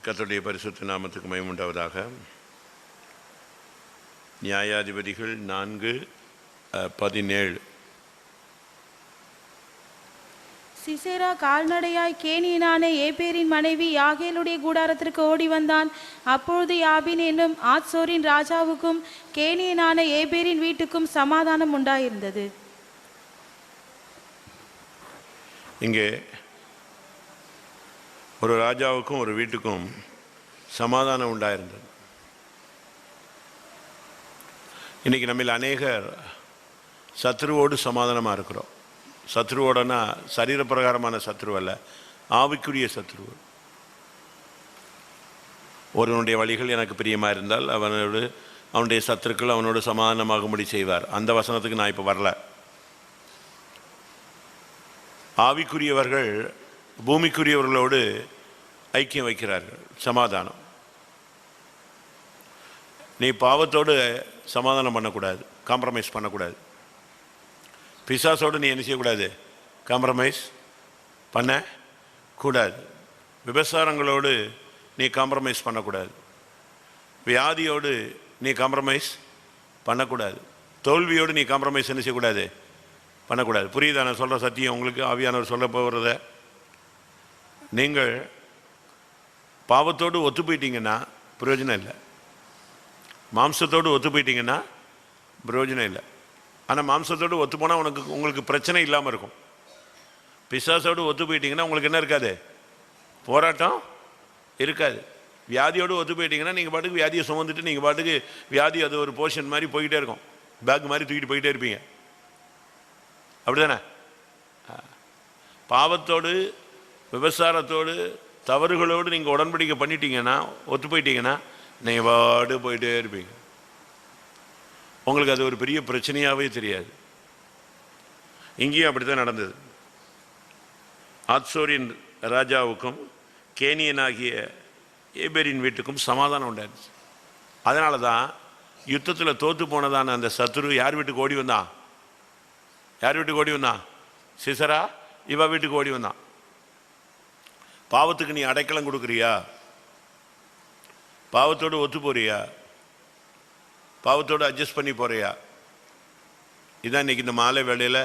கர்த்தருடைய பரிசுத்த நாமத்துக்கு மகிமை உண்டாவதாக. நியாயாதிபதிகள் 4:17. சிசேரா கால்நடையாய் கேனியனான ஏபேரின் மனைவி யாகேலுடைய கூடாரத்திற்கு ஓடி வந்தான். அப்பொழுது யாபின் என்னும் ஆத்சோரின் ராஜாவுக்கும் கேனியனான ஏபேரின் வீட்டுக்கும் சமாதானம் உண்டாயிருந்தது. இங்கே ஒரு ராஜாவுக்கும் ஒரு வீட்டுக்கும் சமாதானம் உண்டாயிருந்தது. இன்றைக்கி நம்மில் அநேகர் சத்ருவோடு சமாதானமாக இருக்கிறோம். சத்ருவோடனா சரீரப்பிரகாரமான சத்ரு அல்ல, ஆவிக்குரிய சத்ரு. ஒருவனுடைய வழிகள் எனக்கு பிரியமாக இருந்தால் அவனுடைய சத்துருக்கள் அவனோடு சமாதானமாகும்படி செய்வார். அந்த வசனத்துக்கு நான் இப்போ வரல. ஆவிக்குரியவர்கள் பூமிக்குரியவர்களோடு ஐக்கியம் வைக்கிறார்கள், சமாதானம். நீ பாவத்தோடு சமாதானம் பண்ணக்கூடாது, காம்ப்ரமைஸ் பண்ணக்கூடாது. பிசாசோடு நீ என்ன செய்யக்கூடாது, காம்ப்ரமைஸ் பண்ணக்கூடாது. விபசாரங்களோடு நீ காம்ப்ரமைஸ் பண்ணக்கூடாது. வியாதியோடு நீ காம்ப்ரமைஸ் பண்ணக்கூடாது. தோல்வியோடு நீ காம்ப்ரமைஸ் என்ன செய்யக்கூடாது, பண்ணக்கூடாது. புரியுதா நான் சொல்கிற சத்தியம் உங்களுக்கு? ஆவியானவர் சொல்ல போகிறத நீங்கள் பாவத்தோடு ஒத்து போயிட்டீங்கன்னா பிரயோஜனம் இல்லை, மாம்சத்தோடு ஒத்து போயிட்டீங்கன்னா பிரயோஜனம் இல்லை. ஆனால் மாம்சத்தோடு ஒத்து போனால் உங்களுக்கு பிரச்சனை இல்லாமல் இருக்கும். பிசாசோடு ஒத்து போயிட்டீங்கன்னா உங்களுக்கு என்ன இருக்காது, போராட்டம் இருக்காது. வியாதியோடு ஒத்து போயிட்டீங்கன்னா நீங்கள் பாட்டுக்கு வியாதியை சுமந்துட்டு நீங்கள் பாட்டுக்கு வியாதி அது ஒரு போர்ஷன் மாதிரி போய்கிட்டே இருக்கும், பேக் மாதிரி தூக்கிட்டு போய்கிட்டே இருப்பீங்க. அப்படி தானே? பாவத்தோடு விபசாரத்தோடு தவறுகளோடு நீங்கள் உடன்படிக்கை பண்ணிட்டீங்கன்னா, ஒத்து போயிட்டீங்கன்னா நீங்கள் பாடு போயிட்டே இருப்பீங்க. உங்களுக்கு அது ஒரு பெரிய பிரச்சனையாகவே தெரியாது. இங்கேயும் அப்படி தான் நடந்தது. ஆத்சோரின் ராஜாவுக்கும் கேனியனாகிய ஏபேரின் வீட்டுக்கும் சமாதானம் உண்டாயிருச்சு. அதனால தான் யுத்தத்தில் தோற்று போனதான அந்த சத்துரு யார் வீட்டுக்கு ஓடி வந்தான்? யார் வீட்டுக்கு ஓடி வந்தான்? சிசரா இவ வீட்டுக்கு ஓடி வந்தான். பாவத்துக்கு நீ அடைக்கலம் கொடுக்குறியா? பாவத்தோடு ஒத்து போறியா? பாவத்தோடு அட்ஜஸ்ட் பண்ணி போறியா? இதுதான் இன்னைக்கு இந்த மாலை வேளையில்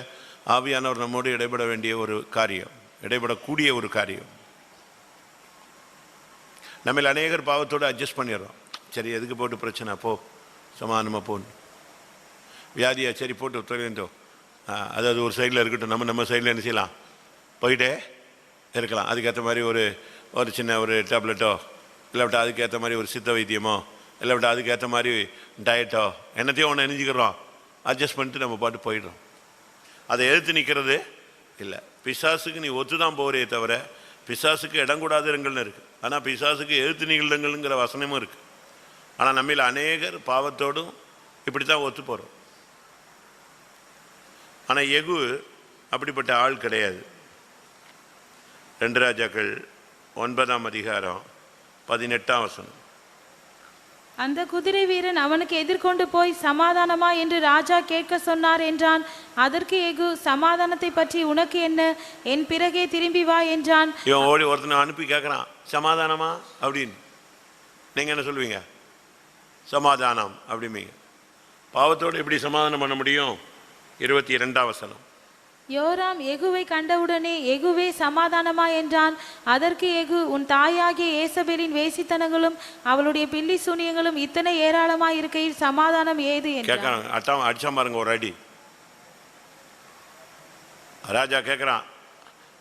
ஆவியானவர் நம்மோடு இடைபட வேண்டிய ஒரு காரியம், இடைபடக்கூடிய ஒரு காரியம். நம்ம அநேகர் பாவத்தோடு அட்ஜஸ்ட் பண்ணிடுறோம். சரி, எதுக்கு போட்டு பிரச்சனை, போ சமாதானமாக போன்னு. வியாதியா, சரி போட்டு தொலைந்தோ, அதாவது ஒரு சைடில் இருக்கட்டும், நம்ம சைடில் என்ன செய்யலாம், போயிட்டே இருக்கலாம். அதுக்கேற்ற மாதிரி ஒரு சின்ன ஒரு டேப்லெட்டோ, இல்லாவிட்டா அதுக்கேற்ற மாதிரி ஒரு சித்த வைத்தியமோ, இல்லாவிட்டா அதுக்கேற்ற மாதிரி டயட்டோ, என்னத்தையும் ஒன்று நினைஞ்சிக்கிறோம், அட்ஜஸ்ட் பண்ணிட்டு நம்ம பாட்டு போயிடுறோம். அதை எதிர்த்து நிற்கிறது இல்லை. பிசாசுக்கு நீ ஒத்து தான் போகிறே தவிர பிசாசுக்கு இடம் கூடாது இருங்கள்னு இருக்குது. ஆனால் பிசாசுக்கு எதிர்த்து நிகழ்ந்துங்கிற வசனமும் இருக்குது. ஆனால் நம்மில் அநேகர் பாவத்தோடும் இப்படி தான் ஒத்து போகிறோம். ஆனால் யெகூ அப்படிப்பட்ட ஆள் கிடையாது. 2 ராஜாக்கள் 9:18. அந்த குதிரை வீரன் அவனுக்கு எதிர்கொண்டு போய் சமாதானமா என்று ராஜா கேட்க சொன்னார் என்றான். அதற்கு யெகூ, சமாதானத்தை பற்றி உனக்கு என்ன, என் பிறகே திரும்பி வா என்றான். இவன் ஓடி ஒருத்தனை அனுப்பி கேட்குறான், சமாதானமா அப்படின்னு. நீங்கள் என்ன சொல்லுவீங்க? சமாதானம் அப்படிம்பீங்க. பாவத்தோடு எப்படி சமாதானம் பண்ண முடியும்? 22. யோராம் யெகூவை கண்டவுடனே, யெகூவே சமாதானமா என்றான். அதற்கு யெகூ, உன் தாயாகிய ஏசபேலின் வேசித்தனங்களும் அவளுடைய பில்லி சூனியங்களும் இத்தனை ஏராளமாய் இருக்கையில் சமாதானம் ஏது என்றான். அடிச்சா பாருங்க ஒரு அடி. ராஜா கேட்குறான்,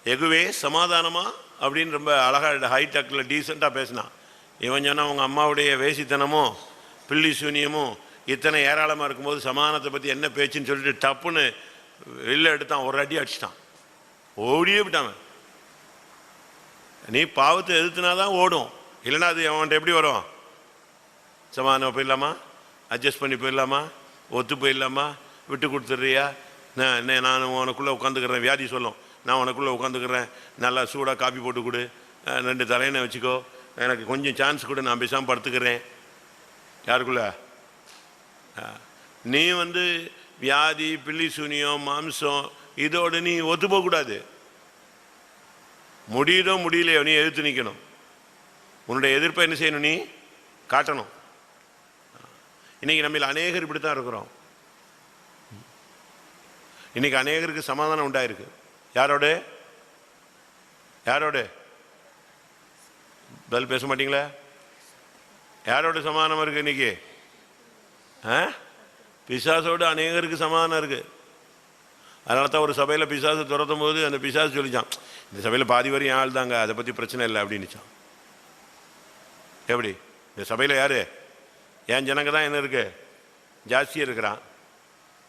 யெகூவே சமாதானமா அப்படின்னு ரொம்ப அழகாக ஹைடெக்கில் டீசெண்டாக பேசினான். இவன் சொன்னா உங்கள் அம்மாவுடைய வேசித்தனமும் பில்லி சூனியமும் இத்தனை ஏராளமாக இருக்கும்போது சமாதானத்தை பற்றி என்ன பேச்சுன்னு சொல்லிட்டு டப்புன்னு வெளில எடுத்தான், ஒரு அடி அடிச்சிட்டான், ஓடியே விட்டான். நீ பாவத்தை எதிர்த்துனாதான் ஓடும், இல்லைன்னா அது அவன்கிட்ட எப்படி வரும்? சமாதானம் போயிடலாமா, அட்ஜஸ்ட் பண்ணி போயிடலாமா, ஒத்து போயிடலாமா, விட்டு கொடுத்துட்றியா, நான் உனக்குள்ளே உட்காந்துக்கிறேன். வியாதி சொல்லும், நான் உனக்குள்ளே உட்காந்துக்கிறேன், நல்லா சூடாக காப்பி போட்டு கொடு, 2 தலையணை வச்சுக்கோ, எனக்கு கொஞ்சம் சான்ஸ் கொடு, நான் பேசாமல் படுத்துக்கிறேன். யாருக்குள்ள? நீ வியாதி பில்லி சூனியம் மாம்சம் இதோடு நீ ஒத்து போகக்கூடாது. முடியுதோ முடியலையோ நீ எதிர்த்து நிற்கணும். உன்னுடைய எதிர்ப்பை என்ன செய்யணும்? நீ காட்டணும். இன்னைக்கு நம்ம அநேகர் இப்படி தான் இருக்கிறோம். இன்னைக்கு அநேகருக்கு சமாதானம் உண்டாயிருக்கு. யாரோட யாரோட பதில் பேச மாட்டீங்களா? யாரோட சமாதானம் இருக்கு இன்னைக்கு? பிசாசோடு அநேகருக்கு சமாதானம் இருக்கு. அதனால தான் ஒரு சபையில் பிசாசை துரத்தும் போது அந்த பிசாசு சொல்லிச்சான், இந்த சபையில் பாதி வரையும் ஆள் தாங்க, அதை பற்றி பிரச்சனை இல்லை அப்படின்னுச்சான். எப்படி? இந்த சபையில் யாரு? என் ஜனங்க தான் என்ன இருக்கு ஜாஸ்தியாக இருக்கிறான்,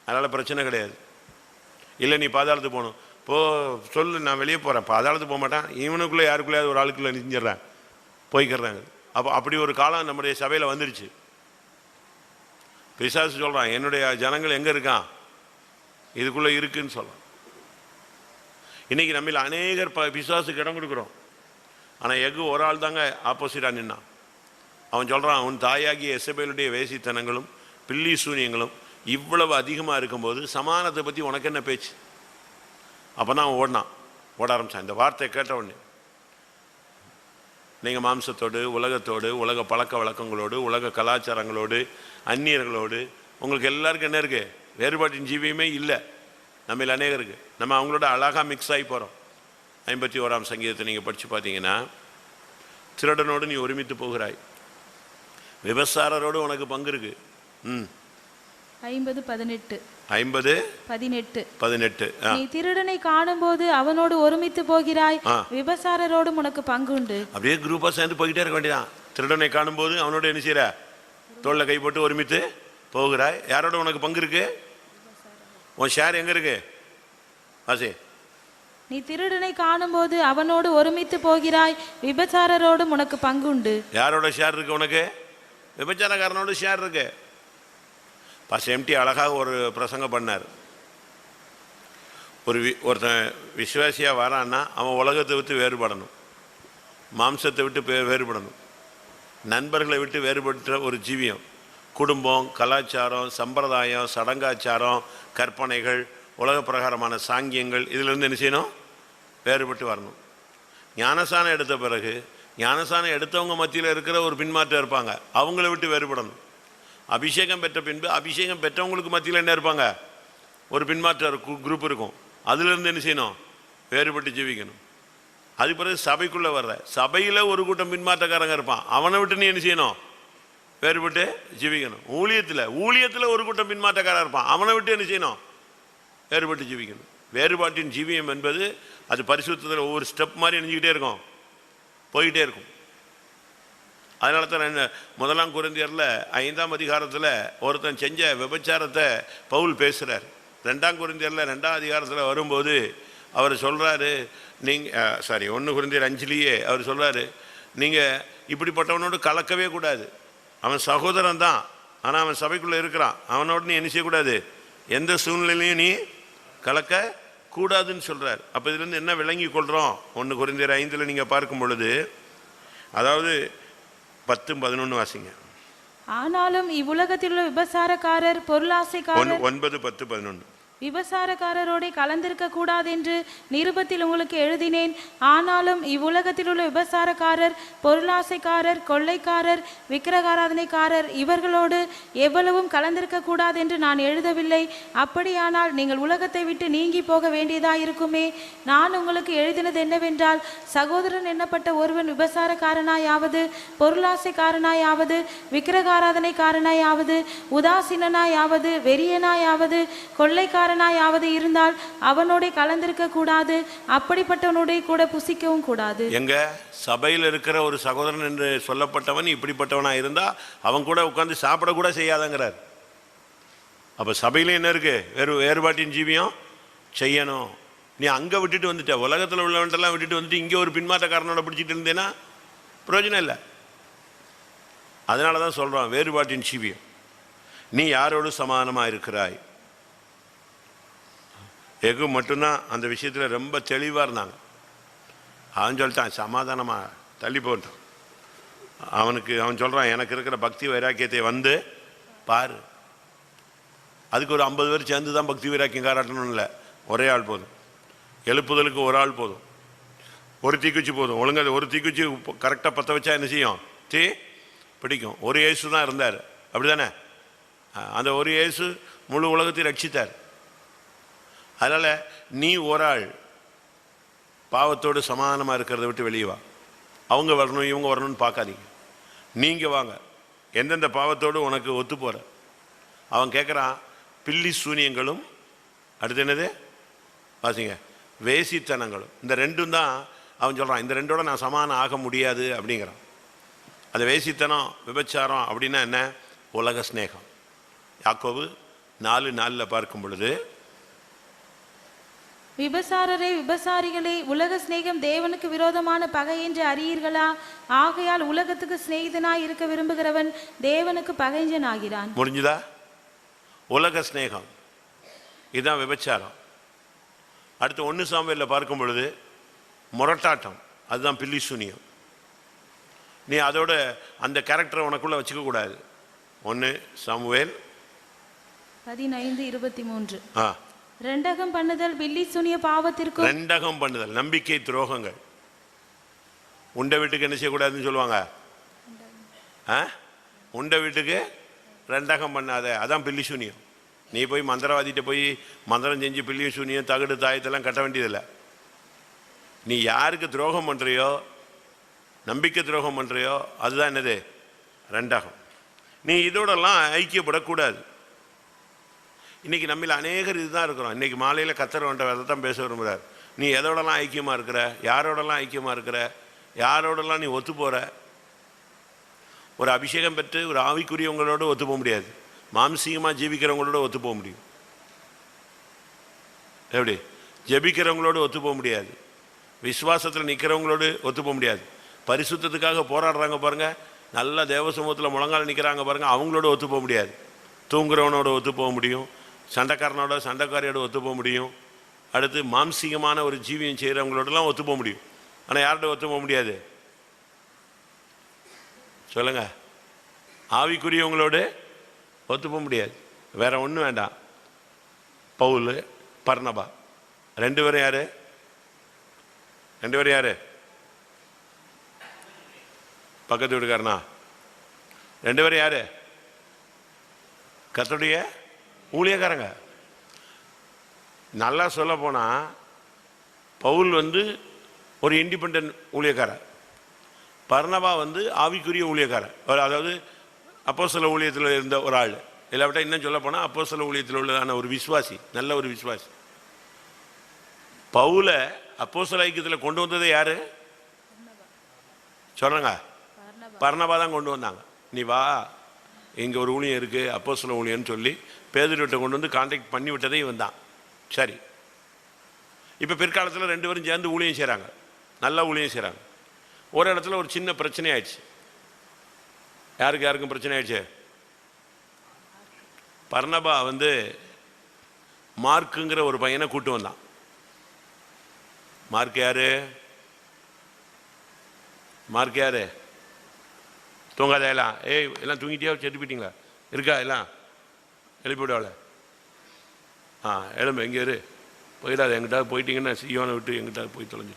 அதனால் பிரச்சனை கிடையாது. இல்லை நீ பாதாளத்துக்கு போகணும், சொல்லு, நான் வெளியே போகிறேன். பாதாளத்துக்கு போக மாட்டேன், இவனுக்குள்ளே யாருக்குள்ளேயாவது ஒரு ஆளுக்குள்ளே நினைஞ்சிட்றேன், போய்க்கிறாங்க. அப்போ அப்படி ஒரு காலம் நம்முடைய சபையில் வந்துருச்சு. பிசாசு சொல்கிறான், என்னுடைய ஜனங்கள் எங்கே இருக்கான்? இதுக்குள்ளே இருக்குன்னு சொல்லலாம். இன்றைக்கி நம்ம அநேகர் பிசாசுக்கு இடம் கொடுக்குறோம். ஆனால் எஃகு ஒரு ஆள் தாங்க ஆப்போசிட்டாக நின்னான். அவன் சொல்கிறான், உன் தாயாகிய எசபேலுடைய வேசித்தனங்களும் பில்லி சூனியங்களும் இவ்வளவு அதிகமாக இருக்கும்போது சமாதானத்தை பற்றி உனக்கு என்ன பேச்சு? அப்போ தான் அவன் ஓட ஆரம்பித்தான். இந்த வார்த்தையை கேட்ட உடனே, நீங்கள் மாம்சத்தோடு, உலகத்தோடு, உலக பழக்க வழக்கங்களோடு, உலக கலாச்சாரங்களோடு, அந்நியர்களோடு உங்களுக்கு எல்லாருக்கும் என்ன இருக்குது? வேறுபாட்டின் ஜீவியமே இல்லை. நம்ம அநேகருக்கு நம்ம அவங்களோட அழகாக மிக்ஸ் ஆகி போகிறோம். 51ஆம் சங்கீதத்தை நீங்கள் படித்து பார்த்தீங்கன்னா, திருடனோடு நீ ஒருமித்து போகிறாய், விபசாரரோடு உனக்கு பங்கு இருக்கு. 50:18 நீ திருடனை காணும்போது அவனோடு ஒருமித்து போகிறாய், விபசாரரோடு உனக்கு பங்கு உண்டு. அப்படியே குரூப்பா சேர்ந்து போய்கிட்டே இருக்க வேண்டியதான். திருடனை காணும்போது அவனோட என்ன செய்யற? தோல்ல கை போட்டு ஒருமித்து போகிறாய். யாரோட உனக்கு பங்கு இருக்கு? உன் ஷேர் எங்க இருக்கு? ஆசே, நீ திருடனை காணும்போது அவனோடு ஒருமித்து போகிறாய், விபசாரரோடு உனக்கு பங்கு உண்டு. யாரோட ஷேர் இருக்கு உனக்கு? விபச்சாரக்காரனோட ஷேர் இருக்கு. எம்டி அழகாக ஒரு பிரசங்கம் பண்ணார். ஒருத்தன் விசுவாசியாக வரான்னா அவன் உலகத்தை விட்டு வேறுபடணும், மாம்சத்தை விட்டு வேறுபடணும், நண்பர்களை விட்டு வேறுபட்ட ஒரு ஜீவியம், குடும்பம், கலாச்சாரம், சம்பிரதாயம், சடங்காச்சாரம், கற்பனைகள், உலக பிரகாரமான சாங்கியங்கள், இதிலிருந்து என்ன செய்யணும்? வேறுபட்டு வரணும். ஞானசானம் எடுத்த பிறகு ஞானசானம் எடுத்தவங்க மத்தியில் இருக்கிற ஒரு பின்மாற்றம் இருப்பாங்க, அவங்கள விட்டு வேறுபடணும். அபிஷேகம் பெற்ற பின்பு அபிஷேகம் பெற்றவங்களுக்கு மத்தியில் என்ன இருப்பாங்க? ஒரு பின்மாற்ற குரூப் இருக்கும், அதுலேருந்து என்ன செய்யணும்? வேறுபட்டு ஜீவிக்கணும். அது பிறகு சபைக்குள்ளே வர்ற சபையில் ஒரு கூட்டம் பின்மாற்றக்காரங்க இருப்பான், அவனை விட்டு நீ என்ன செய்யணும்? வேறுபட்டு ஜீவிக்கணும். ஊழியத்தில் ஒரு கூட்டம் பின்மாற்றக்காரன் இருப்பான், அவனை விட்டு என்ன செய்யணும்? வேறுபட்டு ஜீவிக்கணும். வேறுபாட்டின் ஜீவியம் என்பது அது பரிசுத்தத்தில் ஒவ்வொரு ஸ்டெப் மாதிரி நினைஞ்சிக்கிட்டே இருக்கும், போய்கிட்டே இருக்கும். அதனால தான் என்ன 1 கொரிந்தியரில் 5ஆம் அதிகாரத்தில் ஒருத்தன் செஞ்ச விபச்சாரத்தை பவுல் பேசுகிறார். 2 கொரிந்தியரில் 2ஆம் அதிகாரத்தில் வரும்போது அவர் சொல்கிறாரு, 1 கொரிந்தியர் 5 அவர் சொல்கிறாரு, நீங்கள் இப்படிப்பட்டவனோடு கலக்கவே கூடாது. அவன் சகோதரன் தான், ஆனால் அவன் சபைக்குள்ளே இருக்கிறான், அவனோடு நீ என்ன செய்யக்கூடாது? எந்த சூழ்நிலையிலையும் நீ கலக்க கூடாதுன்னு சொல்கிறார். அப்போ இதுலேருந்து என்ன விளங்கி கொள்கிறோம்? 1 கொரிந்தியர் 5 நீங்கள் பார்க்கும் பொழுது, அதாவது 10-11 வாசிங்க. ஆனாலும் இவ்வுலகத்தில் உள்ள விபசாரக்காரர், பொருளாசைக்காரர், 9-10-11 விபசாரக்காரரோட கலந்திருக்க கூடாது என்று நிருபத்தில் உங்களுக்கு எழுதினேன். ஆனாலும் இவ்வுலகத்தில் உள்ள விபசாரக்காரர், பொருளாசைக்காரர், கொள்ளைக்காரர், விக்கிரகாராதனைக்காரர் இவர்களோடு எவ்வளவும் கலந்திருக்க கூடாது என்று நான் எழுதவில்லை. அப்படியானால் நீங்கள் உலகத்தை விட்டு நீங்கி போக வேண்டியதாயிருக்குமே. நான் உங்களுக்கு எழுதினது என்னவென்றால், சகோதரன் எண்ணப்பட்ட ஒருவன் விபசாரக்காரனாயாவது, பொருளாசைக்காரனாயாவது, விக்கிரகாராதனைக்காரனாயாவது, உதாசீனாயாவது, வெறியனாயாவது, கொள்ளைக்கார யாவது இருந்தால் அவனோட கலந்திருக்க கூடாது, அப்படிப்பட்டவனோட கூட புசிக்கவும் கூடாது. எங்க சபையில் இருக்கிற ஒரு சகோதரன் என்று சொல்லப்பட்டவன் இப்படிப்பட்டவனா இருந்தா அவன் கூட உட்கார்ந்து சாப்பிட கூட செய்யாதங்கிறார். அப்ப சபையில என்ன இருக்கு? வேறுபாட்டின் ஜீவியம் செய்யணும். நீ அங்க விட்டுட்டு வந்துட்ட, உலகத்தில் உள்ளவன்ட்டெல்லாம் விட்டுட்டு வந்துட்டு இங்கே ஒரு பின்மாற்றக்காரனோட பிடிச்சிட்டு இருந்தேன்னா பிரயோஜனம் இல்லை. அதனாலதான் சொல்றான் வேறுபாட்டின் ஜீவியம். நீ யாரோடு சமானமா இருக்கிறாய்? எகு மட்டும்தான் அந்த விஷயத்தில் ரொம்ப தெளிவாக இருந்தாங்க. அவன் சொல்லிட்டான், சமாதானமாக தள்ளி போட்டான். அவன் சொல்கிறான், எனக்கு இருக்கிற பக்தி வைராக்கியத்தை வந்து பாரு. அதுக்கு ஒரு 50 பேர் சேர்ந்து தான் பக்தி வைராக்கியம் காராட்டணும் இல்லை, ஒரே ஆள் போதும். எழுப்புதலுக்கு ஒரு ஆள் போதும். ஒரு தீக்குச்சி போதும். ஒழுங்காக ஒரு தீக்குச்சி கரெக்டாக பற்ற வச்சா என்ன செய்யும்? தீ பிடிக்கும். ஒரு இயேசு தான் இருந்தார், அப்படி தானே? அந்த ஒரு இயேசு முழு உலகத்தை ரட்சித்தார். அதனால் நீ ஒரு ஆள் பாவத்தோடு சமாதானமாக இருக்கிறத விட்டு வெளியே வா. அவங்க வரணும் இவங்க வரணும்னு பார்க்காதீங்க, நீங்கள் வாங்க. எந்தெந்த பாவத்தோடு உனக்கு ஒத்து போகிற. அவன் கேட்குறான், பில்லி சூனியங்களும், அடுத்து என்னது வாசிங்க, வேசித்தனங்களும். இந்த ரெண்டும் தான் அவன் சொல்கிறான், இந்த ரெண்டோட நான் சமாதானம் ஆக முடியாது அப்படிங்கிறான். அந்த வேசித்தனம் விபச்சாரம் அப்படின்னா என்ன? உலக ஸ்நேகம். யாக்கோபு 4:4 பார்க்கும் பொழுது, விபசாரரே விபசாரிகளே, உலக சிநேகம் தேவனுக்கு விரோதமான பகை என்று அறியீர்களா? ஆகையால் உலகத்துக்கு சிநேகிதனாய் இருக்க விரும்புகிறவன் தேவனுக்கு பகைஞ்சன் ஆகிறான். முடிஞ்சுதா? உலக ஸ்நேகம் இதுதான் விபச்சாரம். அடுத்து 1 சாமுவேலில் பார்க்கும் பொழுது முரட்டாட்டம், அதுதான் பில்லி சூனியம். நீ அதோட அந்த கேரக்டரை உனக்குள்ள வச்சுக்க கூடாது. 1 சாமுவேல் 15:23. ரெண்டகம் பண்ணுதல் பில்லி சூனிய பாவத்திற்கு. ரெண்டகம் பண்ணுதல் நம்பிக்கை துரோகங்கள். உண்ட வீட்டுக்கு என்ன செய்யக்கூடாதுன்னு சொல்லுவாங்க, உண்ட வீட்டுக்கு ரெண்டகம் பண்ணாத, அதான் பில்லி சூனியம். நீ போய் மந்திரவாதிட்ட போய் மந்திரம் செஞ்சு பில்லி சூனியம் தகடு தாயத்தெல்லாம் கட்ட வேண்டியதில்லை. நீ யாருக்கு துரோகம் பண்ணுறியோ, நம்பிக்கை துரோகம் பண்ணுறியோ, அதுதான் என்னது? ரெண்டகம். நீ இதோடெல்லாம் ஐக்கியப்படக்கூடாது. இன்றைக்கி நம்மள அநேகர் இதுதான் இருக்கிறோம். இன்றைக்கி மாலையில் கத்தர் வேண்ட அதை தான் பேச விரும்புகிறார். நீ எதோடலாம் ஐக்கியமாக இருக்கிற, யாரோடலாம் ஐக்கியமாக இருக்கிற, யாரோடலாம் நீ ஒத்து போகிற. ஒரு அபிஷேகம் பெற்று ஒரு ஆவிக்குரியவங்களோடு ஒத்து போக முடியாது, மாம்சீகமாக ஜீவிக்கிறவங்களோட ஒத்து போக முடியும். எப்படி? ஜெபிக்கிறவங்களோடு ஒத்து போக முடியாது, விசுவாசத்தில் நிற்கிறவங்களோடு ஒத்து போக முடியாது. பரிசுத்தத்துக்காக போராடுறாங்க பாருங்கள், நல்ல தேவ சமூகத்தில் முழங்கால் நிற்கிறாங்க பாருங்கள், அவங்களோட ஒத்து போக முடியாது. தூங்குறவனோட ஒத்து போக முடியும், சண்டைக்காரனோட சண்டைக்காரியோட ஒத்து போக முடியும். அடுத்து மாம்சீகமான ஒரு ஜீவியம் செய்கிறவங்களோடலாம் ஒத்து போக முடியும். ஆனால் யார்கிட்ட ஒத்து போக முடியாது? சொல்லுங்க. ஆவிக்குரியவங்களோடு ஒத்து போக முடியாது. வேற ஒன்றும் வேண்டாம். பவுல், பர்னபா 2 பேரும் யாரு? 2 பேரும் யாரு? பக்கத்து வீட்டுக்காரனா? 2 பேரும் யாரு? கர்த்தருடைய ஊழியக்காரங்க. நல்லா சொல்ல போனால் பவுல் ஒரு இண்டிபெண்டன்ட் ஊழியக்காரர், பர்னபா ஆவிக்குரிய ஊழியக்காரர். அதாவது அப்போஸ்தல ஊழியத்தில் இருந்த ஒரு ஆள். இல்லாவிட்டால் இன்னும் சொல்ல போனால் அப்போஸ்தல ஊழியத்தில் உள்ளதான ஒரு விசுவாசி, நல்ல ஒரு விசுவாசி. பவுலை அப்போஸ்தல ஐக்கியத்தில் கொண்டு வந்ததே யாரு சொல்லுங்க? பர்னபா தான் கொண்டு வந்தாங்க. நீ வா, இங்கே ஒரு ஊழியம் இருக்குது அப்போஸ்தல ஊழியன்னு சொல்லி பேதுருவிட்ட கொண்டு வந்து கான்டாக்ட் பண்ணி விட்டதே இவன் தான். சரி, இப்போ பிற்காலத்தில் 2 பேரும் சேர்ந்து ஊழியம் செய்கிறாங்க, நல்லா ஊழியம் செய்கிறாங்க. ஒரு இடத்துல ஒரு சின்ன பிரச்சனை ஆயிடுச்சு. யாருக்கும் பிரச்சனை ஆயிடுச்சு? பர்னபா மார்க்குங்கிற ஒரு பையனை கூட்டு வந்தான். மார்க் யாரு? மார்க் யாரு? தூங்காத எல்லாம், எல்லாம் தூங்கிட்டியா? செத்து போயிட்டீங்களா? இருக்கா? எல்லாம் எழுப்பி விடாவல. எழும்பு, எங்கே இரு, போயிடாது. எங்கிட்டாவது போயிட்டீங்கன்னா சீயோனை விட்டு எங்கிட்டாவது போய் தொலைஞ்சு.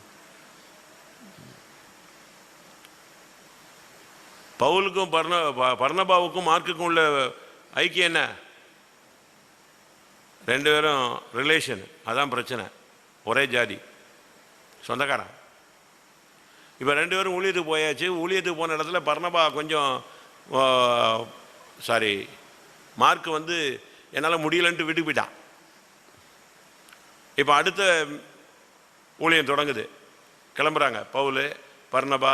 பவுலுக்கும் பர்னபாவுக்கும் மார்க்குக்கும் உள்ள ஐக்கியம் என்ன? 2 பேரும் ரிலேஷன், அதான் பிரச்சனை. ஒரே ஜாதி, சொந்தக்காரன். இப்போ 2 பேரும் ஊழியத்துக்கு போயாச்சு. ஊழியத்துக்கு போன இடத்துல பர்னபா கொஞ்சம் மார்க்கு என்னால் முடியலன்ட்டு வீட்டுக்கு போயிட்டான். இப்போ அடுத்த ஊழியம் தொடங்குது, கிளம்புறாங்க. பவுல், பர்னபா,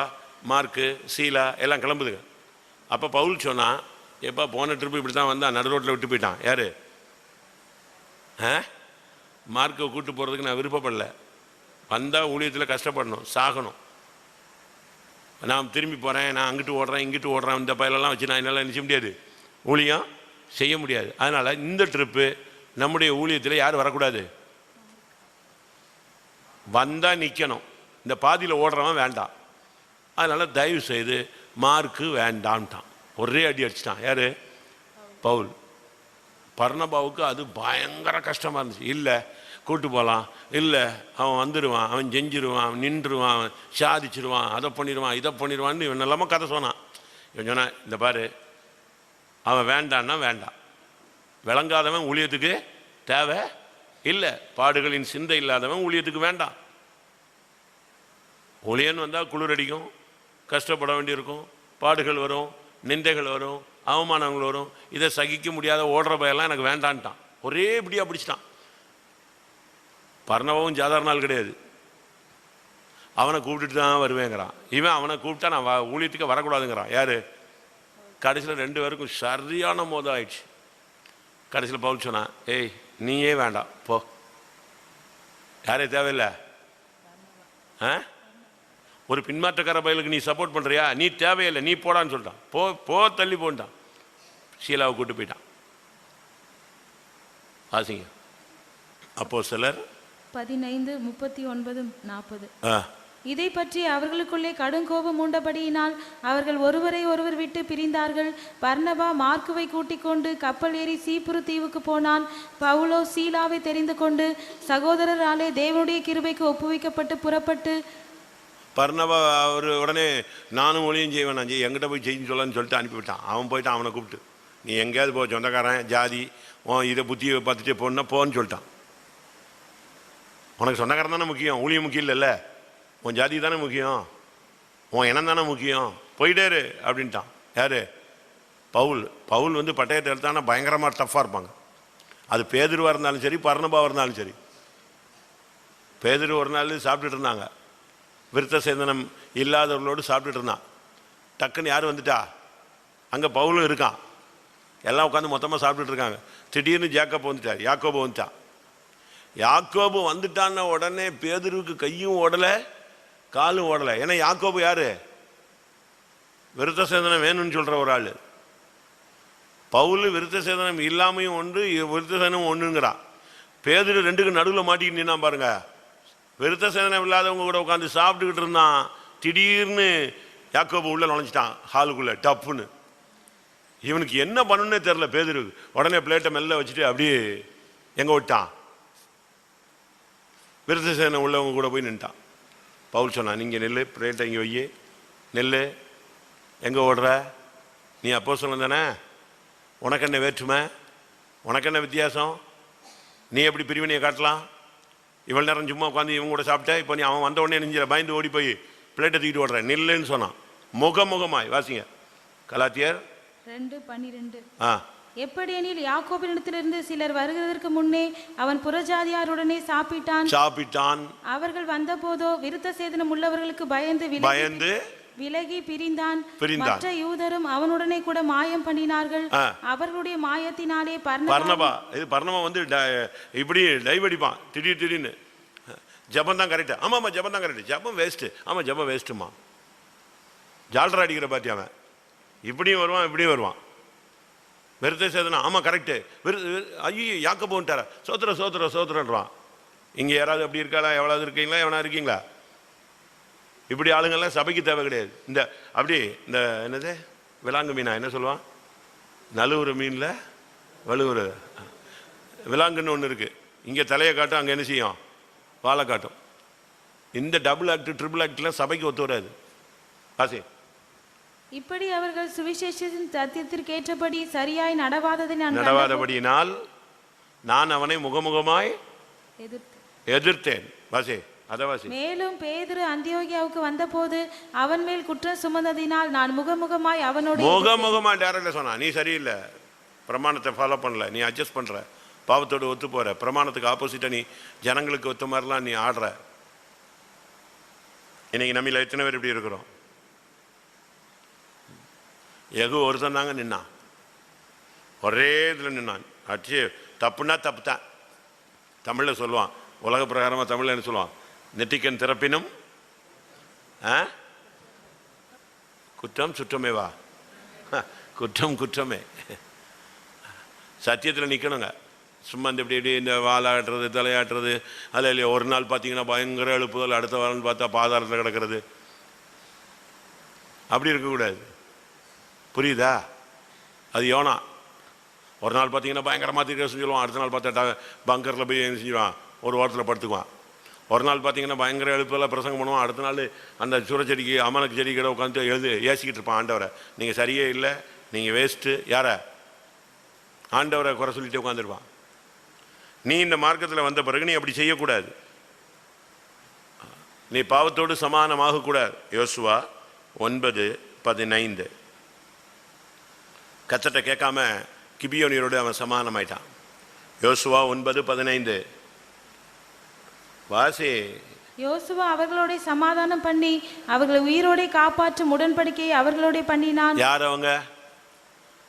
மார்க்கு, சீலா எல்லாம் கிளம்புதுங்க. அப்போ பவுல் சொன்னான், எப்போ போன ட்ரிப்பு இப்படி தான் வந்தான், நடு ரோட்டில் விட்டு போயிட்டான். யார்? மார்க்கை கூப்பிட்டு போகிறதுக்கு நான் விருப்பப்படல. வந்தால் ஊழியத்தில் கஷ்டப்படணும், சாகணும். நான் திரும்பி போகிறேன், நான் அங்கிட்டு ஓடுறேன் இங்கிட்டு ஓடுறேன், இந்த பயிலெல்லாம் வச்சு நான் என்னால் நினைச்ச முடியாது, ஊழியம் செய்ய முடியாது. அதனால் இந்த ட்ரிப்பு நம்முடைய ஊழியத்தில் யார் வரக்கூடாது, வந்தால் நிற்கணும். இந்த பாதியில் ஓடுறவன் வேண்டாம். அதனால் தயவு செய்து மார்க்கு வேண்டான்ட்டான். ஒரே அடி அடிச்சிட்டான். யார்? பவுல். பர்னபாவுக்கு அது பயங்கர கஷ்டமாக இருந்துச்சு. இல்லை, கூட்டு போகலாம். இல்லை அவன் வந்துடுவான், அவன் செஞ்சிருவான், அவன் நின்றுவான், அவன் சாதிச்சிருவான், அதை பண்ணிடுவான், இதை பண்ணிடுவான்னு இவன் எல்லாமே கதை சொன்னான். இவன் சொன்னான், இந்த பாரு, அவன் வேண்டான்னா வேண்டாம், விளங்காதவன் ஊழியத்துக்கு தேவை இல்லை, பாடுகளின் சிந்தை இல்லாதவன் ஊழியத்துக்கு வேண்டாம். ஊழியன்னு வந்தால் குளிர் அடிக்கும், கஷ்டப்பட வேண்டியிருக்கும், பாடுகள் வரும், நிந்தைகள் வரும், அவமானங்கள் வரும், இதை சகிக்க முடியாத ஓடுற பயெல்லாம் எனக்கு வேண்டான்ட்டான். ஒரே இப்படியா பிடிச்சிட்டான். பர்ணவாவும் சாதாரண ஆள் கிடையாது. அவனை கூப்பிட்டுட்டு தான் வருவேங்கிறான். இவன் அவனை கூப்பிட்டா நான் ஊழியத்துக்கு வரக்கூடாதுங்கிறான். யாரு? கடைசியில் 2 பேருக்கும் சரியான மோதம் ஆயிடுச்சு. கடைசியில் பவுல் சொன்னான், ஏய் நீயே வேண்டாம் போ, யாரே தேவையில்லை. ஒரு பின்மாற்றக்கார பயலுக்கு நீ சப்போர்ட் பண்ணுறியா? நீ தேவையில்லை, நீ போடான்னு சொல்லிட்டான். போ தள்ளி போன்ட்டான். ஷீலாவை கூட்டு போயிட்டான். வாசிங்க அப்போஸ்தலர் 15:39-40. இதை பற்றி அவர்களுக்குள்ளே கடும் கோபம் உண்டபடியினால் அவர்கள் ஒருவரை ஒருவர் விட்டு பிரிந்தார்கள். பர்னபா மார்க்குவை கூட்டிக் கொண்டு கப்பல் ஏறி சீப்புரு தீவுக்கு போனான். பவுலோ சீலாவை தெரிந்து கொண்டு சகோதரராலே தேவனுடைய கிருபைக்கு ஒப்புவிக்கப்பட்டு புறப்பட்டு. பர்னபா அவர் உடனே நானும் ஒளியும் செய்வேன், எங்கிட்ட போய் செய்யு சொல்லன்னு சொல்லிட்டு அனுப்பிவிட்டான். அவன் போயிட்டு அவனை கூப்பிட்டு, நீ எங்கேயாவது போ, சொந்தக்காரன் ஜாதி இதை புத்தியை பார்த்துட்டு போனா போன்னு சொல்லிட்டான். உனக்கு சொந்தக்காரன் தானே முக்கியம், ஊழியம் முக்கியம் இல்லைல்ல, உன் ஜாதி தானே முக்கியம், உன் இனம் தானே முக்கியம், போயிட்டேரு அப்படின்ட்டான். யார்? பவுல் வந்து பட்டயத்தை எடுத்தானா பயங்கரமாக டஃப்பாக இருப்பாங்க. அது பேதுருவாக இருந்தாலும் சரி, பர்னபாவாக இருந்தாலும் சரி. பேதுரு ஒரு நாள் சாப்பிட்டுட்டு இருந்தாங்க, விருத்த சேதனம் இல்லாதவர்களோடு சாப்பிட்டுட்டு இருந்தான். டக்குன்னு யார் வந்துட்டா? அங்கே பவுலும் இருக்கான். எல்லாம் உட்காந்து மொத்தமாக சாப்பிட்டுட்டு இருக்காங்க. திடீர்னு யாக்கோபு வந்துட்டான். யாக்கோபு வந்துட்டான்னா உடனே பேதுருவுக்கு கையும் ஓடலை, காலும் ஓடலை. ஏன்னா யாக்கோபு யாரு? விருத்த சேதனம் வேணும்னு சொல்கிற ஒரு ஆள். பவுல் விருத்த சேதனம் இல்லாமையும் ஒன்று, விருத்த சேதனம் ஒன்றுங்கிறான். பேதுரு 2க்கு நடுவில் மாட்டிக்கிட்டு நின்னா பாருங்க. விருத்த சேதனம் இல்லாதவங்க கூட உட்காந்து சாப்பிட்டுக்கிட்டு இருந்தான். திடீர்னு யாக்கோபு உள்ள நுழைஞ்சிட்டான் ஹாலுக்குள்ளே டப்புன்னு. இவனுக்கு என்ன பண்ணுன்னே தெரில பேதுருக்கு. உடனே பிளேட்டை மெல்ல வச்சுட்டு அப்படியே எங்கே விட்டான்? விருத்த சேதனம் உள்ளவங்க கூட போய் நின்ட்டான். பவுல் சொன்னான், நீங்கள் நெல், பிளேட்டை இங்கே வையே, நெல், எங்கே ஓடுற? நீ அப்போஸ்தலன் தானே, உனக்கு என்ன வேற்றுமை, உனக்கு என்ன வித்தியாசம், நீ எப்படி பிரிவினையை காட்டலாம்? இவ்வளோ நேரம் சும்மா உட்காந்து இவங்க கூட சாப்பிட்டா, இப்போ நீ அவன் வந்த உடனே நெஞ்சில பயந்து ஓடி போய் பிளேட்டை தூக்கிட்டு ஓடுற, நெல்லுன்னு சொன்னான். முகமுகமாய் வாசிங்க கலாத்தியர் 2:12. எப்படியெனில் யாக்கோபினிடத்திலிருந்து சிலர் வருகிறதற்கு முன்னே அவன் புறஜாதியாருடனே சாப்பிட்டான். அவர்கள் வந்தபோதோ விருத்த சேதனம் உள்ளவர்களுக்கு பயந்து விலகி பிரிந்தான். மற்ற யூதரும் அவனுடனே கூட மாயம் பண்ணினார்கள். அவர்களுடைய மாயத்தினாலே பர்னபா வந்து இப்படி டைவ் அடிப்பான் திடீர்னு. ஜபம் தான் கரெக்ட். ஆமாம் ஜபம் தான் கரெக்ட், ஜபம் வேஸ்ட்டு. ஆமாம் ஜபம் வேஸ்ட்டுமா. ஜால்ரா அடிக்கிற பாத்தி அவன் இப்படியும் வருவான் இப்படியும் வருவான். விருத்த சேதனம் ஆமாம் கரெக்டு. ஐயோ யாக்கோபு வந்துட்டார, சோத்திரன்றான். இங்கே யாராவது அப்படி இருக்காளா? எவ்வளவு இருக்கீங்களா? எவனா இருக்கீங்களா? இப்படி ஆளுங்கள்லாம் சபைக்கு தேவை கிடையாது. இந்த என்னது விலாங்கு மீனா என்ன சொல்லுவான்? நழுவுற மீனில் வலுவுற விலாங்குன்னு ஒன்று இருக்குது. இங்கே தலையை காட்டும், அங்கே என்ன செய்யும்? வாழை காட்டும். இந்த டபுள் ஆக்ட் ட்ரிபிள் ஆக்ட்லாம் சபைக்கு ஒத்து வராது. ஆசை இப்படி அவர்கள் சுவிசேஷத்தின் சத்தியத்திற்கு ஏற்றபடி சரியாய் நடவாதபடியினால் நான் அவனை முகமுகமாய் எதிர்த்தேன். வாசி அதவாசி. மேலும் பேதுரு அந்தியோகியாவுக்கு வந்தபோது அவன் மேல் குற்றம் சுமந்ததினால் நான் முகமுகமாய் டைரக்டா சொன்னான், நீ சரியில்லை, பிரமாணத்தை ஃபாலோ பண்ணல, நீ அட்ஜஸ்ட் பண்ற, பாவத்தோடு ஒத்து போற, பிரமாணத்துக்கு ஆப்போசிட்டா நீ ஜனங்களுக்கு ஒத்து மாதிரிலாம் நீ ஆடுற. இன்னைக்கு நம்மள எத்தனை பேர் இப்படி இருக்கிறோம்? எகு ஒருத்தன் தாங்க நின்னான், ஒரே இதில் நின்னான். அச்சு தப்புன்னா தப்பு தான். தமிழில் சொல்லுவான், உலக பிரகாரமாக தமிழில் என்ன சொல்லுவான்? நெற்றிக்கண் திறப்பினும் குற்றம் சுற்றமேவா? குற்றமே. சத்தியத்தில் நிற்கணுங்க. சும்மா இந்த இப்படி இந்த வாலாட்டுறது தலையாட்டுறது அதில் இல்லையா? ஒரு நாள் பார்த்தீங்கன்னா பயங்கர எழுப்புதல், அடுத்த வாரம் பார்த்தா பாதாளத்தில் கிடக்கிறது. அப்படி இருக்கக்கூடாது. புரியுதா? அது யோனா. ஒரு நாள் பார்த்தீங்கன்னா பயங்கரமாக தீர்க்க சொல்லுவான், அடுத்த நாள் பார்த்தா பங்கரில் போய் என்ன செஞ்சுவான்? ஒரு வாரத்தில் படுத்துக்குவான். ஒரு நாள் பார்த்தீங்கன்னா பயங்கர எழுப்பெல்லாம் பிரசங்கம் பண்ணுவான். அடுத்த நாள் அந்த சுரச்செடிக்கு அமனுக்கு செடி கிட்ட உட்காந்து ஏசிக்கிட்டு இருப்பான் ஆண்டவரை. நீங்கள் சரியே இல்லை, நீங்கள் வேஸ்ட்டு. யாரை? ஆண்டவரை குறை சொல்லிட்டு உட்காந்துருப்பான். நீ இந்த மார்க்கத்தில் வந்த பிறகு நீ அப்படி செய்யக்கூடாது. நீ பாவத்தோடு சமானமாகக்கூடாது. யோசுவா 9:15. கர்த்தர்ட்ட கேட்காம கிபியோனியரோடு அவன் சமானமாயிட்டான். யோசுவா 9:15 வாசி. யோசுவா அவர்களோட சமாதானம் பண்ணி அவர்களை உயிரோட காப்பாற்றும் உடன்படிக்கையை அவர்களோட பண்ணினான். யார் அவங்க?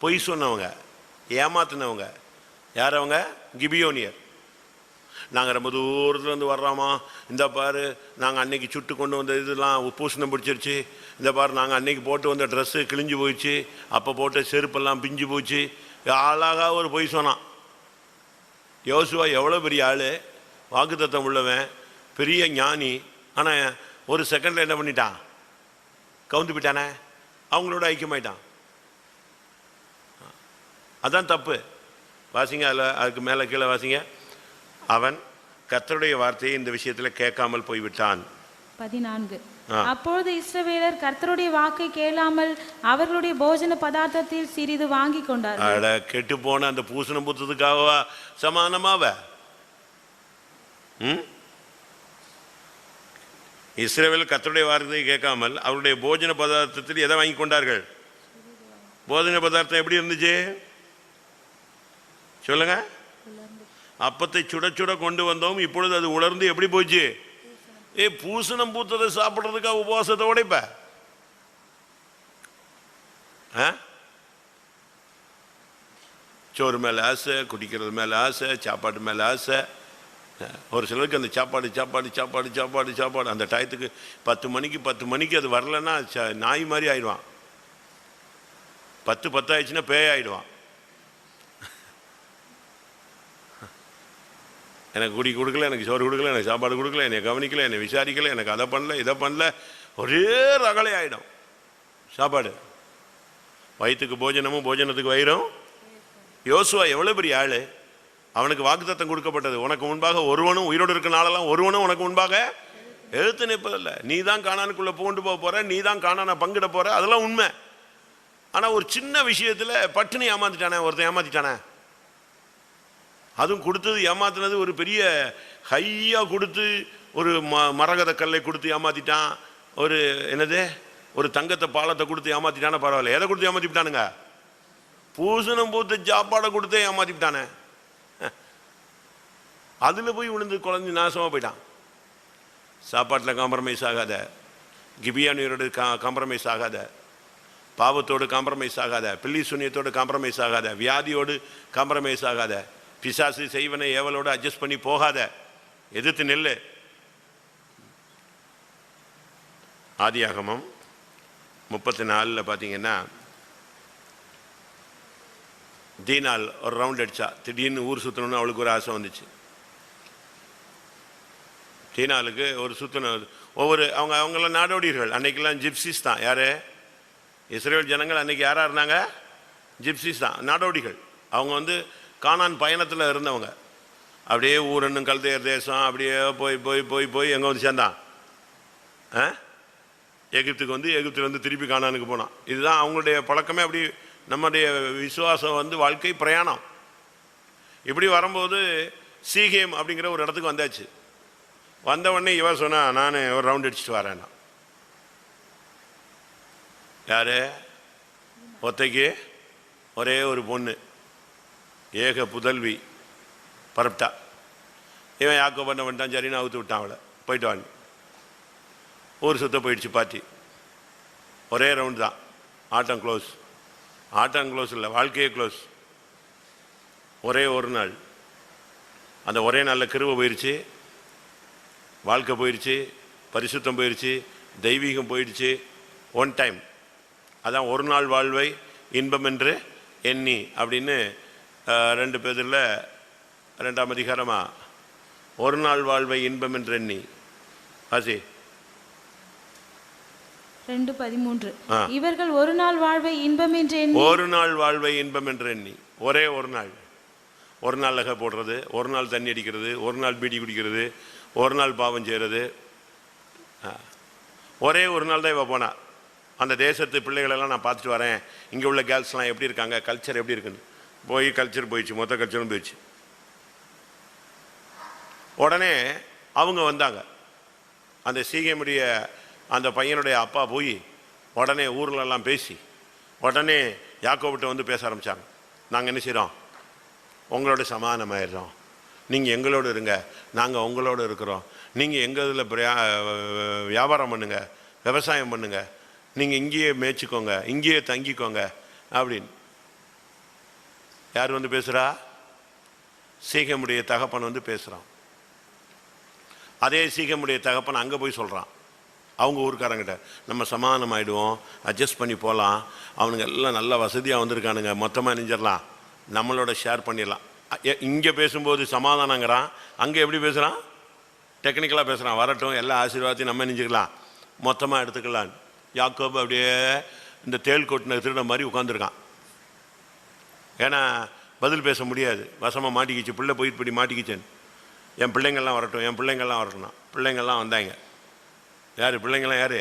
பொய் சொன்னவங்க, ஏமாத்தினவங்க. யார் அவங்க? கிபியோனியர். நாங்கள் ரொம்ப தூரத்துலேருந்து வர்றோமா, இந்த பாரு நாங்கள் அன்னைக்கு சுட்டு கொண்டு வந்த இதெல்லாம் பூசணம் பிடிச்சிருச்சு, இந்த பாரு நாங்கள் அன்னைக்கு போட்டு வந்த ட்ரெஸ்ஸு கிழிஞ்சு போயிடுச்சு, அப்போ போட்ட செருப்பெல்லாம் பிஞ்சு போச்சு. அழகாக ஒரு பொய் சொன்னான். யோசுவா எவ்வளோ பெரிய ஆள், வாக்குத்தத்தம் உள்ளவன், பெரிய ஞானி. ஆனால் ஒரு செகண்டில் என்ன பண்ணிட்டான்? கவுந்து போயிட்டானே, அவங்களோட ஐக்கியமாயிட்டான். அதான் தப்பு. வாசிங்க, அதில் அதுக்கு மேலே கீழே வாசிங்க. அவன் கர்த்தருடைய வார்த்தையை இந்த விஷயத்தில் கேட்காமல் போய்விட்டான். 14. அப்பொழுது இஸ்ரவேலர் கர்த்தருடைய வாக்கை கேளாமல் அவர்களுடைய போஜன பதார்த்தத்தில் சிறிது வாங்கி கொண்டார்கள். கெட்டு போன அந்த பூசணம் பூத்ததுக்காகவா சமானமாவ? இஸ்ரவேல் கர்த்தருடைய வார்த்தையை கேட்காமல் அவருடைய போஜன பதார்த்தத்தில் எதை வாங்கி கொண்டார்கள்? போஜன பதார்த்தம் எப்படி இருந்துச்சு சொல்லுங்க. அப்பத்தை சுட சுட கொண்டு வந்தோம், இப்பொழுது அது உலர்ந்து எப்படி போச்சு? பூசணம் பூத்ததை சாப்பிட்றதுக்காக உபவாசத்தை உடைப்ப? சோறு மேலே ஆசை, குடிக்கிறது மேலே ஆசை, சாப்பாட்டு மேலே ஆசை. ஒரு சிலருக்கு அந்த சாப்பாடு சாப்பாடு சாப்பாடு சாப்பாடு சாப்பாடு அந்த டயத்துக்கு 10 மணிக்கு அது வரலன்னா நாய் மாதிரி ஆயிடுவான். 10 ஆயிடுச்சுன்னா பேய் ஆயிடுவான். எனக்கு குடி கொடுக்கல, எனக்கு சோறு கொடுக்கல, எனக்கு சாப்பாடு கொடுக்கல, என்னை கவனிக்கல, என்னை விசாரிக்கல, எனக்கு அதை பண்ணல இதை பண்ணல, ஒரே ரகலை ஆகிடும். சாப்பாடு வயிற்றுக்கு போஜனமும் போஜனத்துக்கு வயிறும். யோசுவா எவ்வளோ பெரிய ஆள், அவனுக்கு வாக்குத்தத்தம் கொடுக்கப்பட்டது. உனக்கு முன்பாக ஒருவனும் உயிரோடு இருக்க நாளெல்லாம் ஒருவனும் உனக்கு முன்பாக எழுத்து நிற்பதில்லை. நீ தான் கானானுக்குள்ளே பூண்டு போக போகிற, நீ தான் கானானை பங்கிட போகிற, அதெல்லாம் உண்மை. ஆனால் ஒரு சின்ன விஷயத்தில் பட்டுன்னு ஏமாத்திட்டானே ஒருத்தன், ஏமாத்திட்டானே. அதுவும் கொடுத்தது ஏமாத்தினது ஒரு பெரிய ஹையாக கொடுத்து, ஒரு மரகத கல்லை கொடுத்து ஏமாத்திட்டான். ஒரு என்னது, ஒரு தங்கத்தை பாலத்தை கொடுத்து ஏமாத்திட்டானே பரவாயில்ல. எதை கொடுத்து ஏமாத்திட்டானுங்க? பூசணம் பூத்த சாப்பாடை கொடுத்தே ஏமாத்திட்டானே. அதில் போய் விழுந்து குழந்தை நாசமாக போயிட்டான். சாப்பாட்டில் காம்ப்ரமைஸ் ஆகாத, கிபியானியரோடு காம்ப்ரமைஸ் ஆகாத, பாவத்தோடு காம்ப்ரமைஸ் ஆகாத, பில்லி சுனியத்தோடு காம்ப்ரமைஸ் ஆகாத, வியாதியோடு காம்ப்ரமைஸ் ஆகாத, பிசாசு செய்வனை ஏவலோடு அட்ஜஸ்ட் பண்ணி போகாத, எதிர்த்து நெல்லு. ஆதியாகமம் 34 பார்த்தீங்கன்னா, தீனால் ஒரு ரவுண்ட் அடிச்சா, திடீர்னு ஊர் சுற்றணும்னு அவளுக்கு ஒரு ஆசை வந்துச்சு. தீனாலுக்கு ஒரு சுற்றணும். அவங்கெல்லாம் நாடோடிகள். அன்னைக்கெல்லாம் ஜிப்சிஸ் தான். யார்? இஸ்ரேல் ஜனங்கள் அன்னைக்கு யாராக இருந்தாங்க? ஜிப்சிஸ் தான், நாடோடிகள். அவங்க கானான் பயணத்தில் இருந்தவங்க. அப்படியே ஊரன்னும் கல்தேர் தேசம் அப்படியே போய் போய் போய் போய் எங்கே வந்து சேர்ந்தான்? எகிப்துக்கு எகிப்துலேருந்து திருப்பி கானானுக்கு போனான். இதுதான் அவங்களுடைய பழக்கமே. அப்படி நம்முடைய விசுவாசம் வாழ்க்கை பிரயாணம். இப்படி வரும்போது சீகேம் அப்படிங்கிற ஒரு இடத்துக்கு வந்தாச்சு. வந்த உடனே இவன் சொன்னா, நான் ஒரு ரவுண்ட் அடிச்சுட்டு வரேன்னா. யாரு? ஒத்தைக்கு ஒரே ஒரு பொண்ணு, ஏக புதல்வி பரப்பிட்டா. இவன் யாக்கோ பண்ண வந்துட்டான், சரின்னு அவுத்து விட்டான் அவளை. போயிட்டு வாங்க, ஊர் சுத்த போயிடுச்சு பார்ட்டி. ஒரே ரவுண்ட் தான், ஆட்டம் க்ளோஸ். ஆட்டம் க்ளோஸ் இல்லை, வாழ்க்கையே க்ளோஸ். ஒரே ஒரு நாள், அந்த ஒரே நாளில் கிருபை போயிடுச்சு, வாழ்க்கை போயிடுச்சு, பரிசுத்தம் போயிடுச்சு, தெய்வீகம் போயிடுச்சு. One time. அதான் ஒரு நாள் வாழ்வை இன்பம் என்று எண்ணி அப்படின்னு 2 பேரில் 2ஆம் அதிகாரமா, ஒரு நாள் வாழ்வை இன்பம் என்று எண்ணி. ஆசி 2:13. இவர்கள் ஒரு நாள் வாழ்வை இன்பம் என்று எண்ணி, ஒரு நாள் வாழ்வை இன்பம் என்று எண்ணி. ஒரே ஒரு நாள். ஒரு நாள் நகை போடுறது, ஒரு நாள் தண்ணி அடிக்கிறது, ஒரு நாள் பீடி குடிக்கிறது, ஒரு நாள் பாவம் செய்கிறது. ஒரே ஒரு நாள் தான் இவ போனா. அந்த தேசத்து பிள்ளைகளெல்லாம் நான் பார்த்துட்டு வரேன், இங்கே உள்ள கேர்ள்ஸ்லாம் எப்படி இருக்காங்க, கல்ச்சர் எப்படி இருக்குன்னு. போய் கல்ச்சர் போயிடுச்சு, மொத்த கல்ச்சரும் போயிடுச்சு. உடனே அவங்க வந்தாங்க. அந்த சீகேமுடைய அந்த பையனுடைய அப்பா போய் உடனே ஊர்லெல்லாம் பேசி உடனே யாக்கோபிட்ட வந்து பேச ஆரம்பித்தாங்க. நாங்கள் என்ன செய்கிறோம், உங்களோட சமாதானமாயிடுறோம், நீங்கள் எங்களோடு இருங்க, நாங்கள் உங்களோடு இருக்கிறோம், நீங்கள் எங்கள் இதில் வியாபாரம் பண்ணுங்க, விவசாயம் பண்ணுங்க, நீங்கள் இங்கேயே மேய்ச்சிக்கோங்க, இங்கேயே தங்கிக்கோங்க அப்படின்னு. யார் வந்து பேசுகிறா? சீகேமுடைய தகப்பன் வந்து பேசுகிறான். அதே சீகேமுடைய தகப்பன் அங்கே போய் சொல்கிறான் அவங்க ஊருக்காரங்கிட்ட, நம்ம சமாதானம் ஆகிடுவோம், அட்ஜஸ்ட் பண்ணி போகலாம், அவனுங்க எல்லாம் நல்ல வசதியாக வந்திருக்கானுங்க, மொத்தமாக நெஞ்சிடலாம், நம்மளோட ஷேர் பண்ணிடலாம். இங்கே பேசும்போது சமாதானங்கிறான், அங்கே எப்படி பேசுகிறான்? டெக்னிக்கலாக பேசுகிறான். வரட்டும், எல்லா ஆசீர்வாதத்தையும் நம்ம நெஞ்சுக்கலாம், மொத்தமாக எடுத்துக்கலாம். யாக்கோபு அப்படியே இந்த தேள் கொட்டின திருட மாதிரி உட்காந்துருக்கான். ஏன்னா பதில் பேச முடியாது, வசமாக மாட்டிக்கிச்சு, பிள்ளை போயிட்டு இப்படி மாட்டிக்கிச்சேன்னு. என் பிள்ளைங்கள்லாம் வரட்டும், என் பிள்ளைங்கள்லாம் வரட்டும். பிள்ளைங்கள்லாம் வந்தாங்க. யார் பிள்ளைங்கள்லாம்? யார்?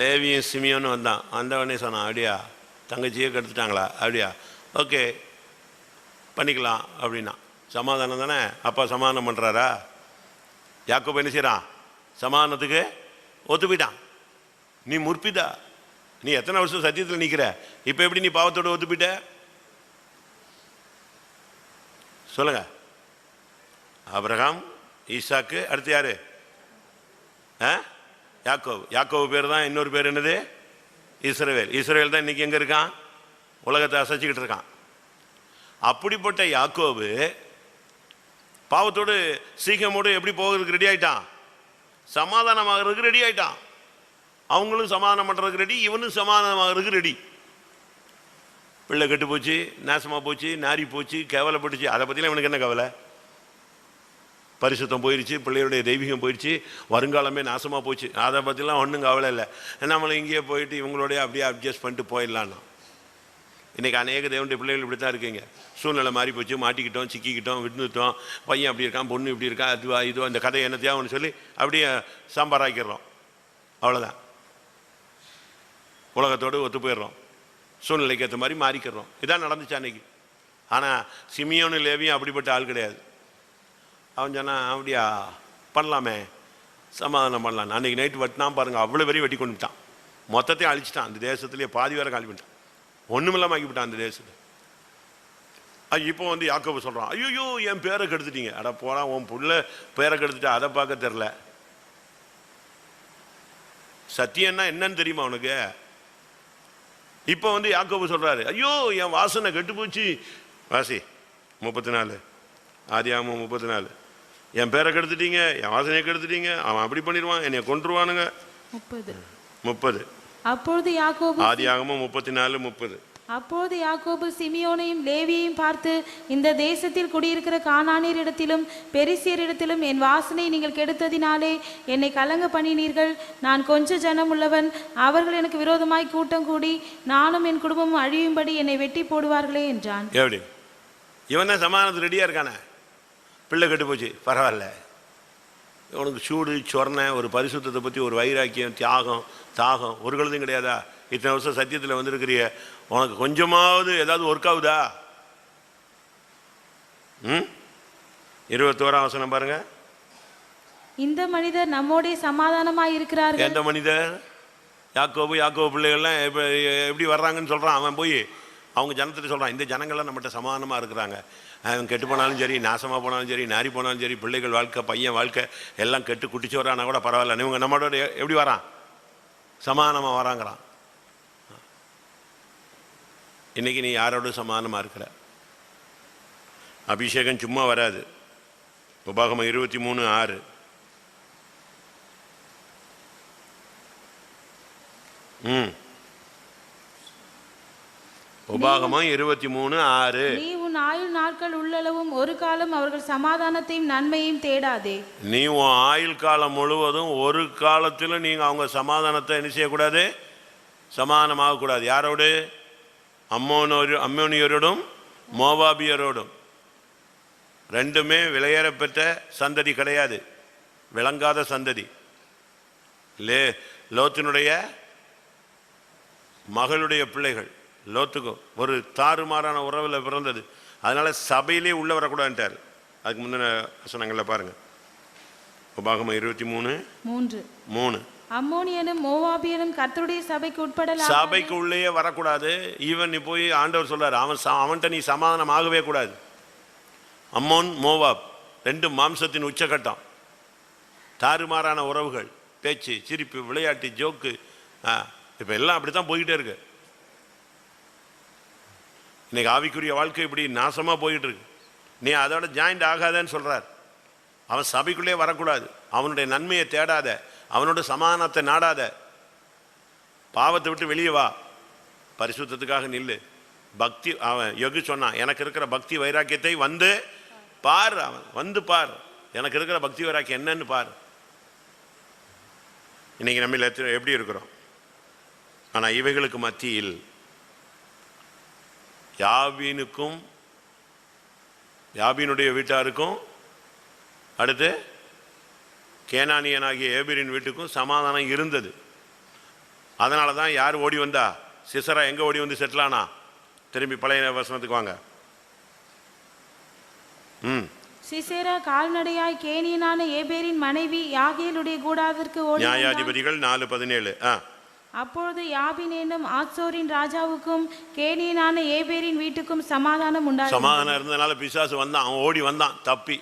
லேவியும் சிமியோன்னு வந்தான். வந்தவனே சொன்னான், அப்படியா தங்கச்சியே கெடுத்துட்டாங்களா? அப்படியா, ஓகே பண்ணிக்கலாம் அப்படின்னா. சமாதானம் தானே, அப்பா சமாதானம் பண்ணுறாரா? யாக்கோபு என்ன செய்கிறான்? சமாதானத்துக்கு ஒத்து போயிட்டான். நீ முற்பிதா, நீ எத்தனை வருஷம் சத்தியத்தில் நிற்கிற, இப்போ எப்படி நீ பாவத்தோடு ஒத்து போயிட்ட? சொல்லுங்க. ஆபிரகாம், ஈசாக்கு, அடுத்து யாரு? யாக்கோபு. யாக்கோபு பேர் தான் இன்னொரு பேர் என்னது? இஸ்ரவேல். இஸ்ரவேல் தான் இன்னைக்கு எங்கே இருக்கான்? உலகத்தை அசைச்சிக்கிட்டு இருக்கான். அப்படிப்பட்ட யாக்கோபு பாவத்தோடு சீக்கிரமோடு எப்படி போகிறதுக்கு ரெடி ஆயிட்டான்? சமாதானமாகிறதுக்கு ரெடி ஆயிட்டான். அவங்களும் சமாதானம் பண்ணுறதுக்கு ரெடி, இவனும் சமாதானமாகிறதுக்கு ரெடி. பிள்ளை கெட்டு போச்சு, நாசமாக போச்சு, நாரி போச்சு, கேவலப்பட்டுச்சு, அதை பற்றிலாம் இவனுக்கு என்ன கவலை? பரிசுத்தம் போயிடுச்சு, பிள்ளைகளுடைய தெய்வீகம் போயிடுச்சு, வருங்காலமே நாசமாக போச்சு, அதை பற்றிலாம் ஒன்றும் கவலை இல்லை. நம்மளை இங்கேயே போயிட்டு இவங்களோடைய அப்படியே அட்ஜஸ்ட் பண்ணிட்டு போயிடலான்னா. இன்றைக்கி அநேக தேவனுடைய பிள்ளைகள் இப்படி தான் இருக்குங்க. சூழ்நிலை மாறி போச்சு, மாட்டிக்கிட்டோம், சிக்கிக்கிட்டோம், விட்டுட்டோம், பையன் அப்படி இருக்கான், பொண்ணு இப்படி இருக்கா, அதுவா இதுவா, இந்த கதை என்னத்தையா ஒன்று சொல்லி அப்படியே சாம்பாராக்கிடுறோம். அவ்வளோதான். உலகத்தோடு ஒத்து போயிடுறோம், சூழ்நிலைக்கு ஏற்ற மாதிரி மாறிக்கிறோம். இதான் நடந்துச்சு அன்னைக்கு. ஆனால் சிமியோனு லேவியும் அப்படிப்பட்ட ஆள் கிடையாது. அவன் சொன்னான், அப்படியா பண்ணலாமே, சமாதானம் பண்ணலாம். அன்றைக்கி நைட்டு வெட்டினான் பாருங்கள், அவ்வளோ வரையும் வெட்டி கொண்டு விட்டான், மொத்தத்தையும் அழிச்சிட்டான். அந்த தேசத்துலேயே பாதி வேற காலி பண்ணிட்டான், ஒன்றுமில்லாமல் ஆக்கிவிட்டான் அந்த தேசத்தை. இப்போ வந்து யாக்கோபு சொல்கிறான், ஐயோ என் பேரை கெடுத்துட்டீங்க. அட போனா, உன் புள்ள பேரை கெடுத்துட்டா, அதை பார்க்க தெரில. சத்தியம்னா என்னன்னு தெரியுமா அவனுக்கு? இப்போ வந்து யாக்கோபு சொல்கிறாரு, ஐயோ என் வாசனை கெட்டு போச்சு. வாசி 34, ஆதியாகமம் 34. என் பேரை கெடுத்துட்டீங்க, என் வாசனையை கெடுத்துட்டீங்க, அவன் அப்படி பண்ணிடுவான், என்னை கொன்றுவானுங்க. 30. அப்பொழுது யாக்கோபு, ஆதியாகமம் 34:30. அப்போது யாக்கோபு சிமியோனையும் லேவியையும் பார்த்து, இந்த தேசத்தில் குடியிருக்கிற கானானியரிடத்திலும் பெரிசியரிடத்திலும் என் வாசனை நீங்கள் கெடுத்ததினாலே என்னை கலங்க பண்ணினீர்கள். நான் கொஞ்ச ஜனம் உள்ளவன், அவர்கள் எனக்கு விரோதமாய் கூட்டம் கூடி நானும் என் குடும்பமும் அழியும்படி என்னை வெட்டி போடுவார்களே என்றான். எப்படி இவன் தான் சமாதானத்துக்கு ரெடியாக இருக்கானே? பிள்ளை கெட்டு போச்சு, பரவாயில்ல, உனக்கு சூடு சொரணை, ஒரு பரிசுத்தத்தை பற்றி ஒரு வைராக்கியம், தியாகம், தாகம் ஒரு கழுதும் கிடையாதா? இத்தனை வருஷம் சத்தியத்தில் வந்திருக்கிறிய, உனக்கு கொஞ்சமாவது ஏதாவது ஒர்க் ஆகுதா? 21ஆம் வசனம் பாருங்க. இந்த மனிதர் நம்மோடே சமாதானமாய் இருக்கிறார்கள். எந்த மனிதர்? யாக்கோபு பிள்ளைகள்லாம் எப்படி வர்றாங்கன்னு சொல்கிறான். அவன் போய் அவங்க ஜனத்திட்ட சொல்கிறான், இந்த ஜனங்கள்லாம் நம்மகிட்ட சமாதானமாக இருக்கிறாங்க, அவன் கெட்டு போனாலும் சரி, நாசமாக போனாலும் சரி, நாரி போனாலும் சரி, பிள்ளைகள் வாழ்க்கை, பையன் வாழ்க்கை எல்லாம் கெட்டு குட்டிச்சு வரானா கூட பரவாயில்ல, இவங்க நம்மளோட எப்படி வரான்? சமாதானமாக வராங்கிறான். இன்றைக்கி நீ யாரோட சமாதானமாக இருக்கிற? அபிஷேகம் சும்மா வராது. உபாகமம் 23:6. உபாகமம் 23:6. நீ உன் ஆயுள் நாட்கள் உள்ளளவும் ஒரு காலம் அவர்கள் சமாதானத்தையும் நன்மையும் தேடாதே. நீ உன் ஆயுள் காலம் முழுவதும் ஒரு காலத்திலும் நீங்கள் அவங்க சமாதானத்தை என்ன செய்யக்கூடாது? சமாதானமாகக்கூடாது. யாரோடு? அம்மோனியரோடும் மோவாபியரோடும். ரெண்டுமே விலையேறப்பெற்ற சந்ததி கிடையாது, விளங்காத சந்ததி. லோத்தினுடைய மகளுடைய பிள்ளைகள், லோத்துக்கும் ஒரு தாறுமாறான உறவில் பிறந்தது. அதனால சபையிலே உள்ள வரக்கூடாதுட்டார். அதுக்கு முந்தின வசனங்களில் பாருங்க, உபாகமம் 23:3. அம்மோனியனும் மோவாபியனும் கர்த்தருடைய சபைக்கு உட்படலாம், சபைக்கு உள்ளே வரக்கூடாது. ஈவன் நீ போய் ஆண்டவர் சொல்றாரு, அவன்கிட்ட நீ சமாதானம் ஆகவே கூடாது. அம்மோன் மோவாப் ரெண்டு மாம்சத்தின் உச்சகட்டம், தாறுமாறான உறவுகள், பேச்சு, சிரிப்பு, விளையாட்டு, ஜோக்கு. இப்போ எல்லாம் அப்படித்தான் போய்கிட்டே இருக்கு. இன்னைக்கு ஆவிக்குரிய வாழ்க்கை இப்படி நாசமாக போய்கிட்டு இருக்கு. நீ அதோட ஜாயிண்ட் ஆகாதன்னு சொல்றார். அவன் சபைக்குள்ளே வரக்கூடாது, அவனுடைய நன்மையை தேடாத, அவனோட சமாதானத்தை நாடாத, பாவத்தை விட்டு வெளியே வா, பரிசுத்தத்துக்காக நில்லு. பக்தி, அவன் யோகி சொன்னான், எனக்கு இருக்கிற பக்தி வைராக்கியத்தை வந்து பார். அவன் வந்து பார், எனக்கு இருக்கிற பக்தி வைராக்கியம் என்னன்னு பார். இன்னைக்கு நம்ம எப்படி இருக்கிறோம்? ஆனால் இவைகளுக்கு மத்தியில் யாபீனுக்கும் யாபீனுடைய வீட்டாருக்கும் அடுத்து கேனானியனாகிய ஏபீரின் வீட்டுக்கும் சமாதானம் இருந்தது. அதனால தான் யார் ஓடி வந்தா? சிசரா எங்கே ஓடி வந்து செட்டிலானா? திரும்பி பழைய வசனத்துக்கு வாங்க. சிசேரா கால்நடையாய் கேனியனான ஏபேரின் மனைவி யாகேலுடைய கூடாரத்திற்கு ஓடி. நியாயாதிபதிகள் 4:17. அப்பொழுது யாபின் என்னும் ஆத்சோரின் ராஜாவுக்கும் கேனியனான ஏபேரின் வீட்டுக்கும் சமாதானம் உண்டாயிற்று. சமாதானம் இருந்ததுனால பிசாசு வந்தான், அவன் ஓடி வந்தான் தப்பி.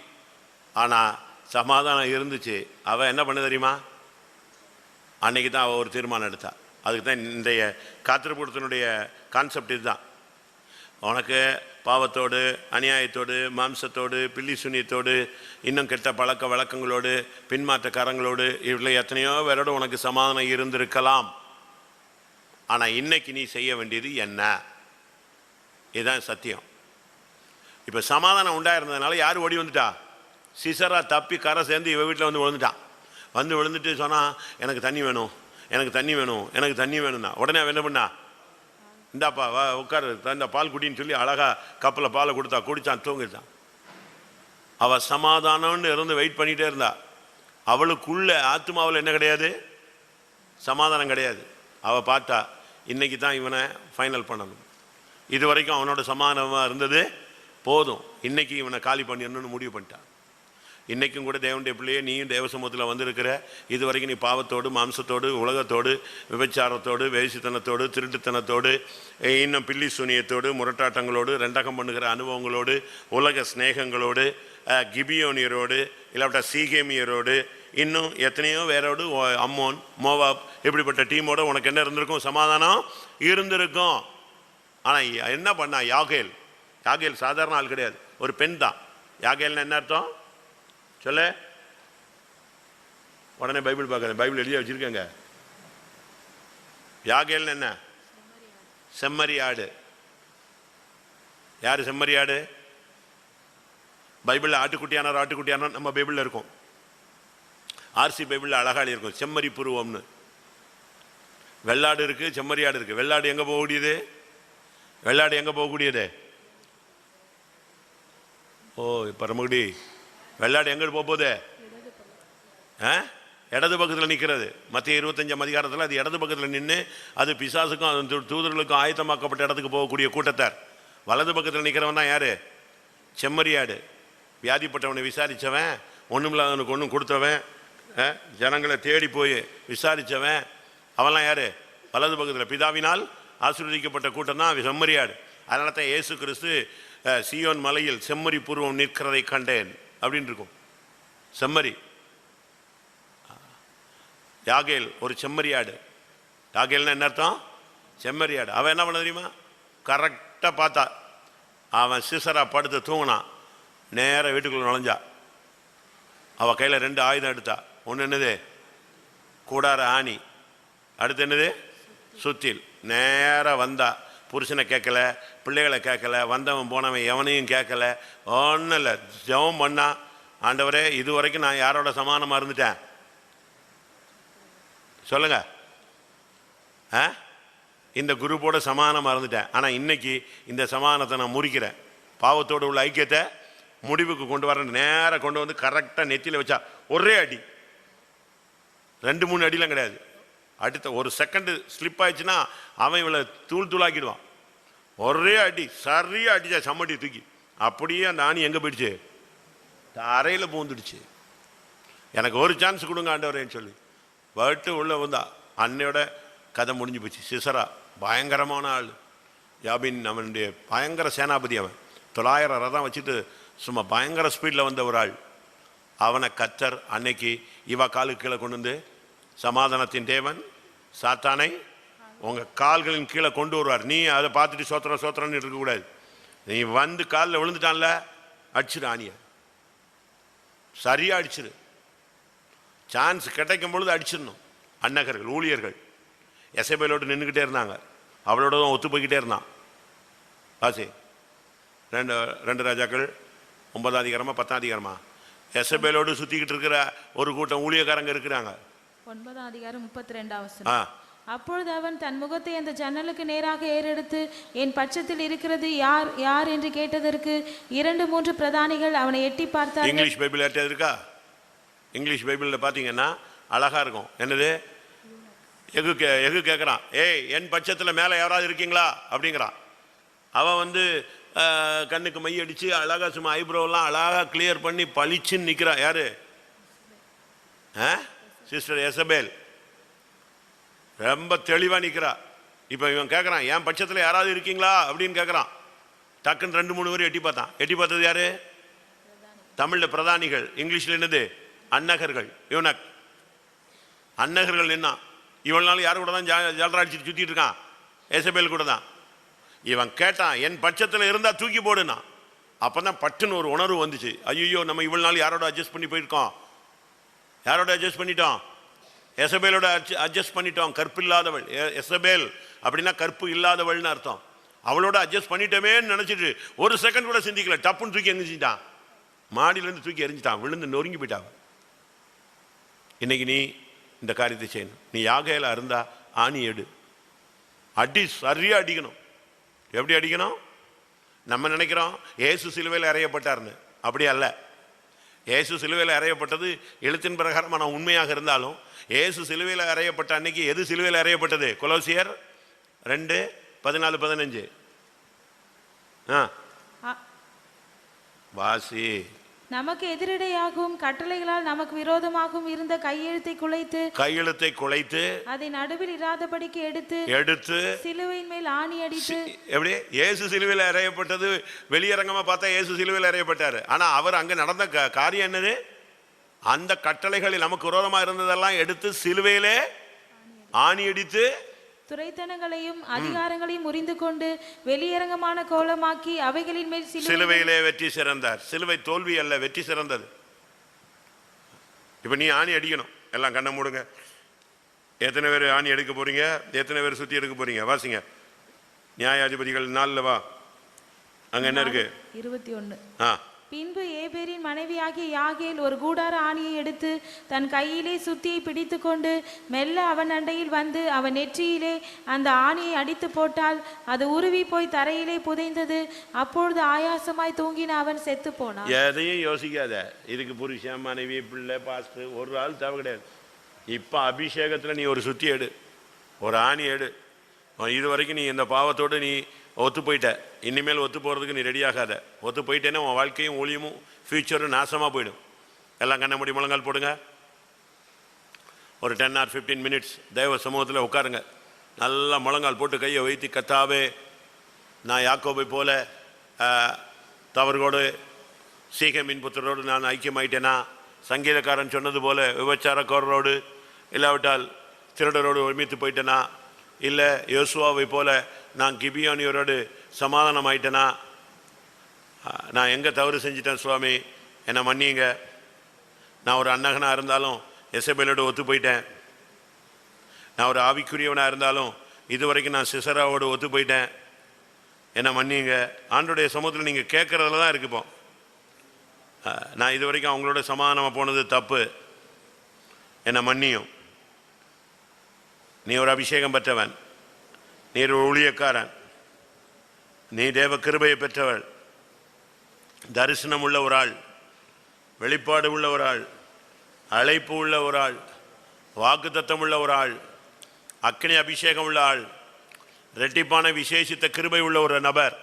ஆனால் சமாதானம் இருந்துச்சு. அவன் என்ன பண்ண தெரியுமா? அன்னைக்கு தான் அவள் ஒரு தீர்மானம் எடுத்தா. அதுக்கு தான் இன்றைய காத்திருப்புடத்தினுடைய கான்செப்ட் இதுதான். உனக்கு பாவத்தோடு, அநியாயத்தோடு, மாம்சத்தோடு, பில்லி சுனியத்தோடு, இன்னும் கெட்ட பழக்க வழக்கங்களோடு, பின்மாற்றக்காரங்களோடு, இவ்வளோ எத்தனையோ பேரோடு உனக்கு சமாதானம் இருந்திருக்கலாம். ஆனால் இன்னைக்கு நீ செய்ய வேண்டியது என்ன? இதுதான் சத்தியம். இப்போ சமாதானம் உண்டாயிருந்ததுனால யார் ஓடி வந்துட்டா? சிசரா தப்பி கரை சேர்ந்து இவ வீட்டில் வந்து விழுந்துட்டான். வந்து விழுந்துட்டு சொன்னான், எனக்கு தண்ணி வேணும், எனக்கு தண்ணி வேணும், எனக்கு தண்ணி வேணும்னா. உடனே அவன் என்ன பண்ணா? இந்தாப்பா வா உட்காரு, இந்த பால் குடின்னு சொல்லி அழகா கப்பில் பாலை கொடுத்தா, குடித்தான், தூங்கிட்டான். அவள் சமாதானம்னு இருந்து வெயிட் பண்ணிகிட்டே இருந்தா. அவளுக்குள்ள ஆத்மாவில் என்ன கிடையாது? சமாதானம் கிடையாது. அவள் பார்த்தா, இன்னைக்கு தான் இவனை ஃபைனல் பண்ணணும். இது வரைக்கும் அவனோட சமாதானமாக இருந்தது போதும், இன்னைக்கு இவனை காலி பண்ணிடணும்னு முடிவு பண்ணிட்டான். இன்றைக்கும் கூட தேவனுடைய பிள்ளையே, நீயும் தேவ சமூகத்தில் வந்திருக்கிற, இது வரைக்கும் நீ பாவத்தோடு, மாம்சத்தோடு, உலகத்தோடு, விபச்சாரத்தோடு, வேசித்தனத்தோடு, திருட்டுத்தனத்தோடு, இன்னும் பில்லி சூனியத்தோடு, முரட்டாட்டங்களோடு, ரெண்டகம் பண்ணுகிற அனுபவங்களோடு, உலக ஸ்நேகங்களோடு, கிபியோனியரோடு, இல்லாவிட்ட சீகேமியரோடு, இன்னும் எத்தனையோ வேரோடு, அம்மோன், மோவாப், இப்படிப்பட்ட டீமோட உனக்கு என்ன இருந்திருக்கும்? சமாதானம் இருந்திருக்கும். ஆனால் என்ன பண்ணா? யாகேல். யாகேல் சாதாரண ஆள் கிடையாது, ஒரு பெண் தான். யாகேல்னு என்ன அர்த்தம் சொல்ல? உடனே பைபிள் பார்க்குறேன், பைபிள் எழுதி வச்சிருக்கேங்க. யாகேல்னு என்ன? செம்மறி ஆடு. யாரு செம்மறி ஆடு? பைபிளில் ஆட்டுக்குட்டியானார், ஆட்டுக்குட்டியானார் நம்ம பைபிளில் இருக்கும். ஆர்சி பைபிளில் அழகாளி இருக்கும், செம்மறி புருவம்னு. வெள்ளாடு இருக்கு, செம்மறி ஆடு இருக்கு. வெள்ளாடு எங்கே போகக்கூடியது? வெள்ளாடு எங்கே போகக்கூடியது? ஓ பரமகுடி, வெள்ளாடு எங்கே போகுது? இடது பக்கத்தில் நிற்கிறது. மத்திய 25 அதிகாரத்தில் அது இடது பக்கத்தில் நின்று, அது பிசாசுக்கும் அது தூதர்களுக்கும் ஆயத்தமாக்கப்பட்ட இடத்துக்கு போகக்கூடிய கூட்டத்தார். வலது பக்கத்தில் நிற்கிறவன் தான் யாரு? செம்மறியாடு. வியாதிப்பட்டவனை விசாரித்தவன், ஒன்றுமில்லாதவனுக்கு ஒன்றும் கொடுத்தவன், ஜனங்களை தேடி போய் விசாரித்தவன், அவன்லாம் யாரு? வலது பக்கத்தில் பிதாவினால் ஆசீர்வதிக்கப்பட்ட கூட்டம் தான் செம்மறியாடு. அதனால தான் இயேசு கிறிஸ்து சீயோன் மலையில் செம்மறி பூர்வம் நிற்கிறதை கண்டேன் அப்படின்னு இருக்கும். செம்மறி. யாகேல் ஒரு செம்மறியாடு. யாகேல்னா என்ன அர்த்தம்? செம்மறியாடு. அவன் என்ன பண்ண தெரியுமா? கரெக்டாக பார்த்தா, அவன் சிசரா படுத்து தூங்கினான், நேராக வீட்டுக்குள்ள நுழைஞ்சா. அவள் கையில் 2 ஆயுதம் எடுத்தா. ஒன்று என்னது? கூடார ஆணி. அடுத்து என்னது? சுத்தில். நேராக வந்தா. புருஷனை கேட்கல, பிள்ளைகளை கேட்கல, வந்தவன் போனவன் எவனையும் கேட்கல, ஒன்றும் இல்லை. ஜெபம் பண்ணா, ஆண்டவரே இது வரைக்கும் நான் யாரோட சமானமாக இருந்துட்டேன் சொல்லுங்க? இந்த குரூப்போட சமானமாக இருந்துட்டேன். ஆனால் இன்னைக்கு இந்த சமானத்தை நான் முறிக்கிறேன். பாவத்தோடு உள்ள ஐக்கியத்தை முடிவுக்கு கொண்டு வர நேராக கொண்டு வந்து கரெக்டாக நெத்தியில் வச்சா ஒரே அடி, 2-3 அடிலாம் கிடையாது. அடுத்த ஒரு செகண்டு ஸ்லிப் ஆயிடுச்சுன்னா அவன் இவளை தூள் தூளாக்கிடுவான். ஒரே அடி சரியா அடிச்சா சம்மட்டி தூக்கி. அப்படியே அந்த ஆணி எங்கே போயிடுச்சு? அறையில் பூந்துடுச்சு. எனக்கு ஒரு சான்ஸ் கொடுங்க ஆண்டவரேன்னு சொல்லி வட்டு உள்ளே வந்தா. அன்னையோட கதை முடிஞ்சு போச்சு. சிசரா பயங்கரமான ஆள். யாபின் அவனுடைய பயங்கர சேனாபதி. அவன் 900 ரதம் வச்சுட்டு சும்மா பயங்கர ஸ்பீடில் வந்த ஒரு ஆள். அவனை கத்தர் அன்னைக்கு இவ காலுக்கு கீழே கொண்டு வந்து, சமாதானத்தின் தேவன் சாத்தானை உங்கள் கால்களின் கீழே கொண்டு வருவார். நீ அதை பார்த்துட்டு சோத்திரம் சோத்திரம்னு இருக்கக்கூடாது. நீ வந்து காலில் விழுந்துட்டான்ல, அடிச்சிரு ஆணிய, சரியாக அடிச்சிரு. சான்ஸ் கிடைக்கும் பொழுது அடிச்சிடணும். அன்னகர்கள் ஊழியர்கள் எசபேலோடு நின்றுக்கிட்டே இருந்தாங்க. அவளோட தான் ஒத்து போய்கிட்டே இருந்தான். வாசி 2 ராஜாக்கள் 9ஆம் அதிகாரமா 10ஆம் அதிகாரமா? எசபேலோடு சுற்றிக்கிட்டு இருக்கிற ஒரு கூட்டம் ஊழியக்காரங்க இருக்கிறாங்க. 9ஆம் அதிகாரம் 32ஆம் வசனம். அப்பொழுது அவன் தன் முகத்தை அந்த ஜன்னலுக்கு நேராக ஏறெடுத்து, என் பட்சத்தில் இருக்கிறது யார் யார் என்று கேட்டதற்கு 2-3 பிரதானிகள் அவனை எட்டி பார்த்தார்கள். இங்கிலீஷ் பைபிள் ஏற்றது இருக்கா? இங்கிலீஷ் பைபிளில் பார்த்தீங்கன்னா அழகா இருக்கும். என்னது? எகு கேட்குறான், ஏய் என் பட்சத்தில் மேலே யாராவது இருக்கீங்களா அப்படிங்கிறான். அவன் வந்து கண்ணுக்கு மை அடித்து அழகாக சும்மா ஐப்ரோவெல்லாம் அழகாக கிளியர் பண்ணி பளிச்சுன்னு நிற்கிறான். யாரு? சிஸ்டர் எசபேல் ரொம்ப தெளிவாக நிற்கிறா. இப்போ இவன் கேட்குறான், என் பட்சத்தில் யாராவது இருக்கீங்களா அப்படின்னு கேட்குறான். டக்குன்னு 2-3 பேர் எட்டி பார்த்தான். எட்டி பார்த்தது யாரு? தமிழில் பிரதானிகள், இங்கிலீஷில் என்னது? அன்னகர்கள். இவனக் அன்னகர்கள் நின்னான். இவள் நாள் யாரு கூட தான் ஜல்ரா அடிச்சுட்டு சுற்றிட்டு இருக்கான்? எசபேல் கூட தான். இவன் கேட்டான், என் பட்சத்தில் இருந்தால் தூக்கி போடுனா. அப்போ தான் பட்டுன்னு ஒரு உணர்வு வந்துச்சு. ஐயோ, நம்ம இவ்வளோ நாள் யாரோட அட்ஜஸ்ட் பண்ணி போயிருக்கோம்? யாரோட அட்ஜஸ்ட் பண்ணிட்டோம்? எசபேலோட அட்ஜஸ்ட் பண்ணிட்டோம். கற்பு இல்லாதவள் எசபேல் அப்படின்னா கற்பு இல்லாதவள்னு அர்த்தம். அவளோட அட்ஜஸ்ட் பண்ணிட்டோமேன்னு நினச்சிட்டு ஒரு செகண்ட் கூட சிந்திக்கல. டப்புன்னு தூக்கி எரிஞ்சிட்டான். மாடியிலேருந்து தூக்கி எரிஞ்சிட்டான். விழுந்து நொறுங்கி போயிட்டான். இன்னைக்கு நீ இந்த காரியத்தை செய்யணும். நீ யாகையில் இருந்தா ஆணி எடு, அடி சரியா அடிக்கணும். எப்படி அடிக்கணும்? நம்ம நினைக்கிறோம் இயேசு சிலுவையில் அறையப்பட்டார்னு. அப்படி அல்ல. இயேசு சிலுவையில் அறையப்பட்டது எழுத்தின் பிரகாரமான உண்மையாக இருந்தாலும், இயேசு சிலுவையில் அறையப்பட்ட அன்னைக்கு எது சிலுவையில் அறையப்பட்டது? கொலோசியர் 2:14-15. வாசி. நமக்கு எதிரடையாகவும் கட்டளைகளால் நமக்கு விரோதமாகவும் இருந்த கையெழுத்தை குலைத்து அதை நடுவில் இராதபடிக்கு எடுத்து சிலுவையின் மேல் ஆணி அடித்து. எப்படி? இயேசு சிலுவையில் அறையப்பட்டது வெளியரங்கமா பார்த்தா இயேசு சிலுவையில் அறையப்பட்டாரு. ஆனா அவர் அங்க நடந்த காரியம் என்னது? அந்த கட்டளைகளில் நமக்கு விரோதமா இருந்ததெல்லாம் எடுத்து சிலுவையிலே ஆணி அடித்து துரைத்தனங்களையும் அதிகாரங்களையும் முறிந்து கொண்டு வெளியரங்கமான கோலமாக்கி அவைகளின் மேல் சிலுவையிலே வெற்றி சிறந்தார். சிலுவை தோல்வி அல்ல, வெற்றி சிறந்தது. இப்ப நீ ஆணி அடிக்கணும். எல்லாம் கண்ணை மூடுங்க. எத்தனை பேர் ஆணி எடுக்க போறீங்க? எத்தனை பேர் சுத்தி எடுக்க போறீங்க? வாசிங்க. நியாயாதிபதிகள் 4 வா. அங்க என்ன இருக்கு? 21. பின்பு ஏபேரின் மனைவியாகிய யாகேல் ஒரு கூடார ஆணியை எடுத்து தன் கையிலே சுத்தியை பிடித்து கொண்டு மெல்ல அவன் அண்டையில் வந்து அவன் நெற்றியிலே அந்த ஆணியை அடித்து போட்டால் அது உருவி போய் தரையிலே புதைந்தது. அப்பொழுது ஆயாசமாய் தூங்கின அவன் செத்து போனான். எதையும் யோசிக்காத. இதுக்கு புருஷன், மனைவி, பிள்ளை, பாஸ்டர் ஒரு ஆள் தேவை கிடையாது. இப்ப அபிஷேகத்துல நீ ஒரு சுத்தி எடு, ஒரு ஆணி எடு. இது வரைக்கும் நீ இந்த பாவத்தோடு நீ ஒத்து போயிட்ட. இனிமேல் ஒத்து போகிறதுக்கு நீ ரெடியாகாத. ஒத்து போயிட்டேன்னா உன் வாழ்க்கையும் ஊழியமும் ஃபியூச்சரும் நாசமாக போயிடும். எல்லாம் கண்ண மூடி முழங்கால் போடுங்க. ஒரு 10 or 15 minutes தேவ சமூகத்தில் உட்காருங்க. நல்லா முழங்கால் போட்டு கையை வைத்து, கத்தாவே, நான் யாக்கோபை போல தவறுகோடு சீகமின் புத்தரோடு நான் ஐக்கியமாயிட்டேனா? சங்கீதக்காரன் சொன்னது போல விபச்சாரக்காரரோடு இல்லாவிட்டால் திருடரோடு ஒருமித்து போயிட்டேனா? இல்லை யோசுவாவை போல நான் கிபியோனியரோடு சமாதானம் ஆயிட்டேனா? நான் எங்கே தவறு செஞ்சிட்டேன் சுவாமி, என்னை மன்னிங்க. நான் ஒரு அன்னகனாக இருந்தாலும் எசபேலோடு ஒத்து போயிட்டேன். நான் ஒரு ஆவிக்குரியவனாக இருந்தாலும் இதுவரைக்கும் நான் சிசராவோடு ஒத்து போயிட்டேன். என்னை மன்னிங்க. ஆண்டோடைய சமூகத்தில் நீங்கள் கேட்குறதுல தான் இருக்கு. இப்போ நான் இது வரைக்கும் அவங்களோட சமாதானமாக போனது தப்பு, என்னை மன்னியும். நீ ஒரு அபிஷேகம் பெற்றவன், நீ ஒரு ஊழியக்காரன், நீ தேவ கிருபையை பெற்றவள். தரிசனம் உள்ள ஒரு ஆள், வெளிப்பாடு உள்ள ஒரு ஆள், அழைப்பு உள்ள ஒரு ஆள், வாக்குத்தத்தம் உள்ள ஒரு ஆள், அக்கினி அபிஷேகம் உள்ள ஆள், இரட்டிப்பான விசேஷித்த கிருபை உள்ள ஒரு நபர்.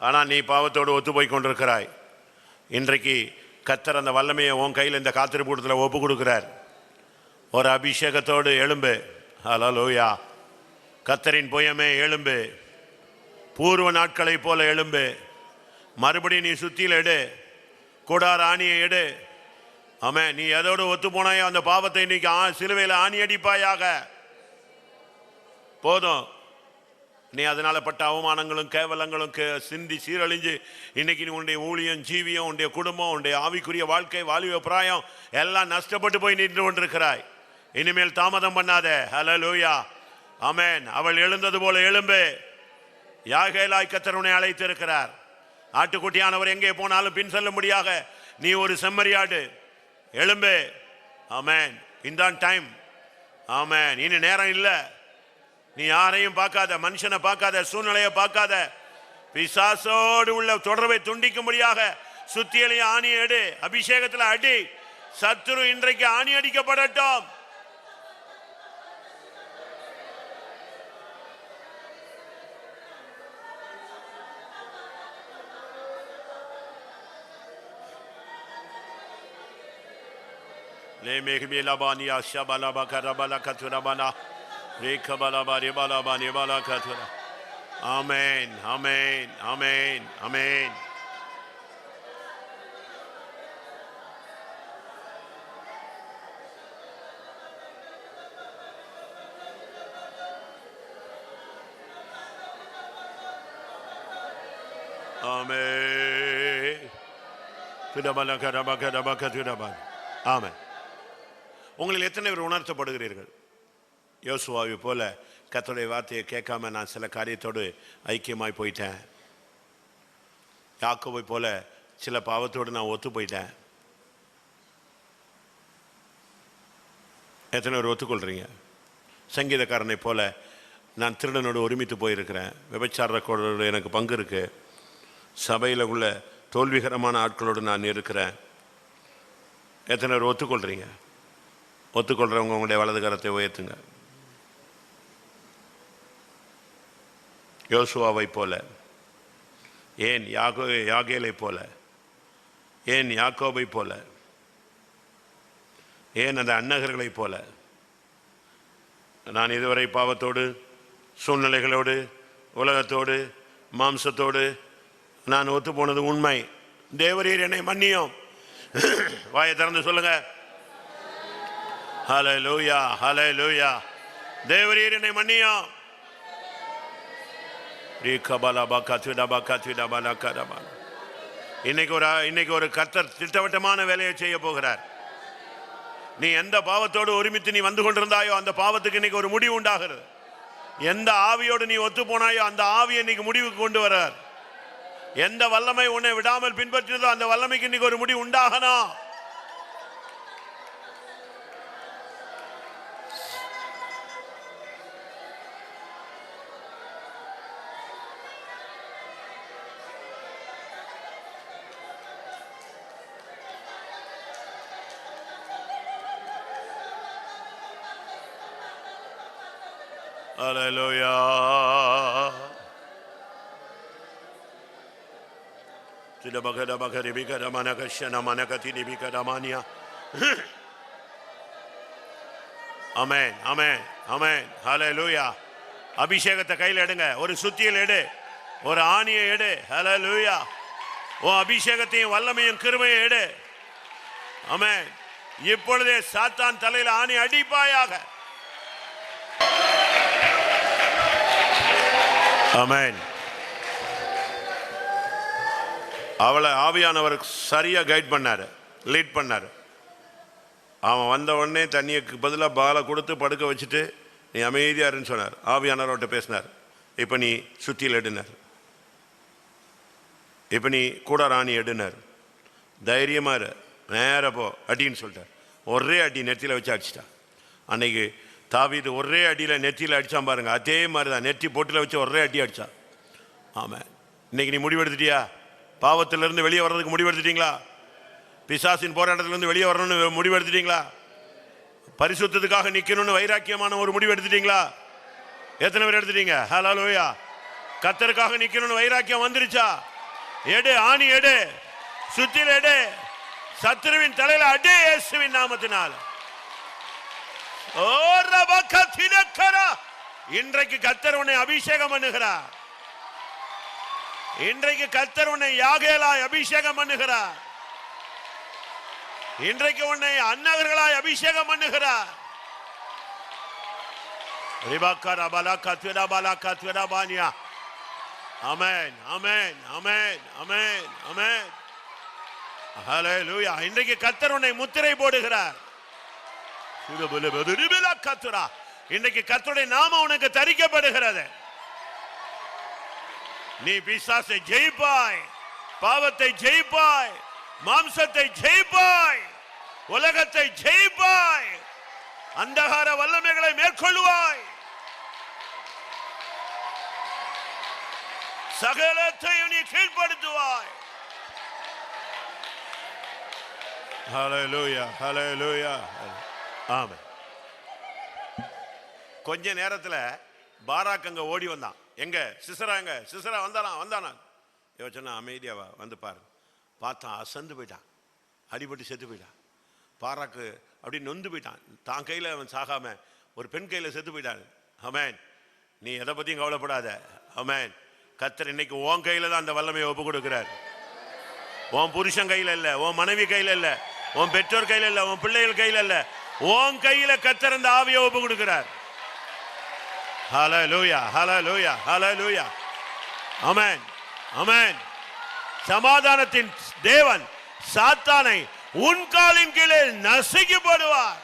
ஆனால் நீ பாவத்தோடு ஒத்து போய் கொண்டிருக்கிறாய். இன்றைக்கு கர்த்தர் அந்த வல்லமையை உன் கையில் இந்த காத்திருப்பு கூட்டத்தில் ஒப்பு கொடுக்கிறார். ஒரு அபிஷேகத்தோடு எழும்பு. ஹல்லேலூயா. கர்த்தரின் புயமே எழும்பு. பூர்வ நாட்களை போல எழும்பு. மறுபடியும் நீ சுத்தியில் எடு, கூடார ஆணியை எடு. ஆமென். நீ எதோடு ஒத்து போனாயோ அந்த பாவத்தை இன்னைக்கு சிலுவையில் ஆணி அடிப்பாயாக. போதும். நீ அதனால பட்ட அவமானங்களும் கேவலங்களும் சிந்தி சீரழிஞ்சு இன்னைக்கு நீ உன்னுடைய ஊழியம், ஜீவியம், உன்னுடைய குடும்பம், உன்னுடைய ஆவிக்குரிய வாழ்க்கை, வாலிப பிராயம் எல்லாம் நஷ்டப்பட்டு போய் நின்று கொண்டிருக்கிறாய். இனிமேல் தாமதம் பண்ணாத. ஹல்லேலூயா. ஆமென். அவள் எழுந்தது போல எழும்பு. யாகேலாய் கர்த்தர் உன்னை அழைத்திருக்கிறார். ஆட்டுக்குட்டியானவர் எங்கே போனாலும் பின் செல்ல முடியாக நீ ஒரு செம்மறியாடு. எழும்பு. ஆமென். இதான் டைம். ஆமென். இனி நேரம் இல்லை. நீ யாரையும் பார்க்காத, மனுஷனை பார்க்காத, சூழ்நிலையை பார்க்காத. பிசாசோடு உள்ள தொடர்பை துண்டிக்கும்படியாக சுத்தியலையும் ஆணி எடு. அபிஷேகத்தில் அடி. சத்துரு இன்றைக்கு ஆணி அடிக்கப்படட்டும். Amen, amen, amen, amen. Amen. Amen. உங்களில் எத்தனை பேர் உணர்த்தப்படுகிறீர்கள்? யோசுவாவை போல கர்த்தருடைய வார்த்தையை கேட்காம நான் சில காரியத்தோடு ஐக்கியமாய் போயிட்டேன். யாக்கோபை போல சில பாவத்தோடு நான் ஒத்து போயிட்டேன். எத்தனை பேர் ஒத்துக்கொள்றீங்க? சங்கீதக்காரனை போல நான் திருடனோடு ஒருமித்து போயிருக்கிறேன். விபச்சாரத்தோடு எனக்கு பங்கு இருக்கு. சபையில் உள்ள தோல்விகரமான ஆட்களோடு நான் இருக்கிறேன். எத்தனை பேர் ஒத்துக்கொள்றீங்க? ஒத்துக்கொள்றவங்க உங்களுடைய வலது கரத்தை உயர்த்துங்க. யோசுவாவை போல, ஏன் யாகேலை போல, ஏன் யாக்கோபை போல, ஏன் அந்த அன்னகர்களை போல நான் இதுவரை பாவத்தோடு, சூழ்நிலைகளோடு, உலகத்தோடு, மாம்சத்தோடு நான் ஒத்து போனது உண்மை. தேவரீர் என்னை மன்னியும். வாயை திறந்து சொல்லுங்க. ஹல்லேலூயா, ஹல்லேலூயா. தேவரீர் என்னை மன்னியும். இன்னைக்கு ஒரு கர்த்தர் திட்டவட்டமான வேலையை செய்ய போகிறார். நீ எந்த பாவத்தோடு ஒருமித்து நீ வந்து கொண்டிருந்தாயோ அந்த பாவத்துக்கு இன்னைக்கு ஒரு முடிவு உண்டாகிறது. எந்த ஆவியோடு நீ ஒத்து போனாயோ அந்த ஆவியை இன்னைக்கு முடிவுக்கு கொண்டு வர்றார். எந்த வல்லமை உன்னை விடாமல் பின்பற்றினதோ அந்த வல்லமைக்கு இன்னைக்கு ஒரு முடிவு உண்டாகணும். Hallelujah. Amen, amen, amen. Hallelujah. அபிஷேகத்தை கையில் எடுங்க. ஒரு சுத்தியில் எடு, ஒரு ஆணியை எடு. Hallelujah. ஓ அபிஷேகத்தையும் வல்லமையும் கிருபையும் எடு. ஆமென். இப்பொழுதே சாத்தான் தலையில் ஆணி அடிப்பாயாக. ஆமென். அவளை ஆவியானவர் சரியா கைட் பண்ணாரு, லீட் பண்ணாரு. அவன் வந்த உடனே தண்ணிக்கு பதிலாக பாலை கொடுத்து படுக்க வச்சுட்டு நீ அமைதியா இருன்னு சொன்னார். ஆவியானவர்கிட்ட பேசினார். இப்போ நீ சுத்தியில் எடுனார். இப்போ நீ கூட ராணி எடுனார். தைரியமா இரு, நேர போ அடின்னு சொல்லிட்டார். ஒரே அடி நெத்தியில் வச்சு அடிச்சிட்டான். அன்னைக்கு தாவீது ஒரே அடியில் நெத்தியில் அடித்தான் பாருங்க. அதே மாதிரி தான் நெத்தி போட்டில் வச்சு ஒரே அடி அடித்தான். ஆமாம். இன்னைக்கு நீ முடிவெடுத்துட்டியா? பாவத்திலிருந்து வெளியே வர்றதுக்கு முடிவெடுத்துட்டீங்களா? பிசாசின் போராட்டத்திலிருந்து வெளியே வரணும்னு முடிவெடுத்துட்டீங்களா? பரிசுத்தத்துக்காக நிக்கணும்னு வைராக்கியமான ஒரு முடிவு எடுத்துட்டீங்களா? எத்தனை பேர் எடுத்துட்டீங்க? ஹல்லேலூயா. கர்த்தருக்காக நிக்கணும்னு வைராக்கியம் வந்துருச்சா? எடு, ஆணி எடு, சுத்தில எடு, சத்துருவின் தலையில அடி இயேசுவின் நாமத்தினால. ஓ ரபகதினக்கரா. இன்றைக்கு கர்த்தர் உன்னை அபிஷேகம் பண்ணுகிறார். இன்றைக்கு கர்த்தர் உன்னை யாகேலாய் அபிஷேகம் பண்ணுகிறார். இன்றைக்கு உன்னை அன்னகர்களாய் அபிஷேகம் பண்ணுகிறார். ரிபாக்கரா பலகத்வரா பலகத்வரா பானியா. ஆமென், ஆமென், ஆமென், ஆமென், ஆமென். ஹல்லேலூயா. இன்றைக்கு கர்த்தர் உன்னை முத்திரை போடுகிறார். இன்றைக்கு கர்த்தருடைய நாமம் உனக்கு தரிக்கப்படுகிறது. நீ பிசாசை ஜெயிப்பாய், பாவத்தை ஜெயிப்பாய், மாம்சத்தை ஜெயிப்பாய், உலகத்தை ஜெயிப்பாய், அந்தகார வல்லமைகளை மேற்கொள்வாய், சகலத்தையும் நீ கீழ்ப்படுத்துவாய். ஹல்லேலூயா, ஹல்லேலூயா. ஆமென். கொஞ்ச நேரத்துல பாராக் அங்க ஓடி வந்தான். எங்க சிசரா? எங்க சிசரா? வந்தானா? யோசனை அமைதியாவா வந்து பாரு. பார்த்தான், அசந்து போயிட்டான், அடிபட்டு செத்து போயிட்டான். பாராக்கு அப்படி நொந்து போயிட்டான். தான் கையில அவன் சாகாம ஒரு பெண் கையில செத்து போயிட்டான். ஆமென். நீ எதை பத்தியும் கவலைப்படாத. ஆமென். கர்த்தர் இன்னைக்கு உன் கையில தான் அந்த வல்லமையை ஒப்பு கொடுக்கிறார். உன் புருஷன் கையில இல்ல, உன் மனைவி கையில இல்ல, உன் பெற்றோர் கையில இல்ல, உன் பிள்ளைகள் கையில இல்ல, உன் கையில கர்த்தர் அந்த ஆவியை ஒப்பு கொடுக்கிறார். ஹல்லேலூயா, ஹல்லேலூயா, ஹல்லேலூயா. ஆமென், ஆமென். சமாதானத்தின் தேவன் சாத்தானை உன் காலின் கீழே நசுக்கி போடுவார்.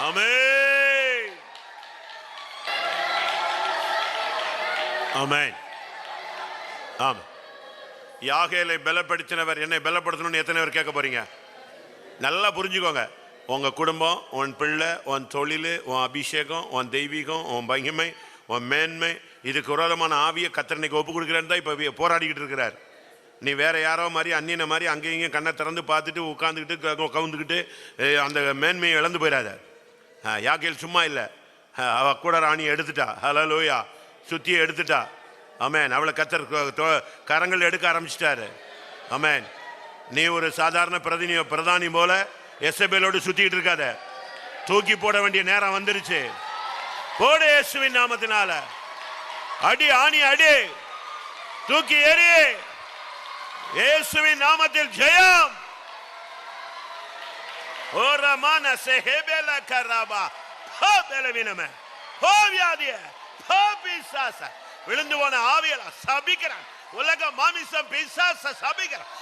ஆமென், ஆமென், ஆமென். யாகேலை பலப்படுத்தினவர் என்னை பலப்படுத்தணும்னு எத்தனை பேர் கேட்க போறீங்க? நல்லா புரிஞ்சுக்கோங்க. உங்க குடும்பம், உன் பிள்ளை, உன் தொழில், உன் அபிஷேகம், உன் தெய்வீகம், உன் மகிமை, உன் மேன்மை, இதுக்கு விரோதமான ஆவியை கர்த்தர் இன்னைக்கு ஒப்பு கொடுக்குறேன்னு தான் இப்போ போராடிக்கிட்டு இருக்கிறார். நீ வேற யாரோ மாதிரி அந்நியனை மாதிரி அங்கேயும் இங்கேயும் கண்ணை திறந்து பார்த்துட்டு உட்காந்துக்கிட்டு கவுந்துக்கிட்டு அந்த மேன்மையை இழந்து போயிடாத. யாகேல் சும்மா இல்லை, அவ கூட ராணியை எடுத்துட்டா. ஹல்லேலூயா. சுத்தியை எடுத்துட்டா. ஆமென். அவளை கர்த்தர் கரங்கள் எடுக்க ஆரம்பிச்சிட்டாரு. ஆமென். நீ ஒரு சாதாரண பிரதானி போல எசபேலோடு சுத்திட்டு இருக்காத. தூக்கி போட வேண்டிய நேரம் வந்துருச்சு. போடு இயேசுவின் நாமத்தினால. அடி, ஆணி அடி, தூக்கி ஏறி. இயேசுவின் நாமத்தில் ஜெயம். ஓ ரமான செஹேபேல கராபா. ஹோ பலவீனமே, ஹோ வியாதிய, ஹோ பிசாச, விழுந்து போன ஆவியல சபிக்கிறான். உலக மாமிசம் பிசாச சபிக்கிறான்.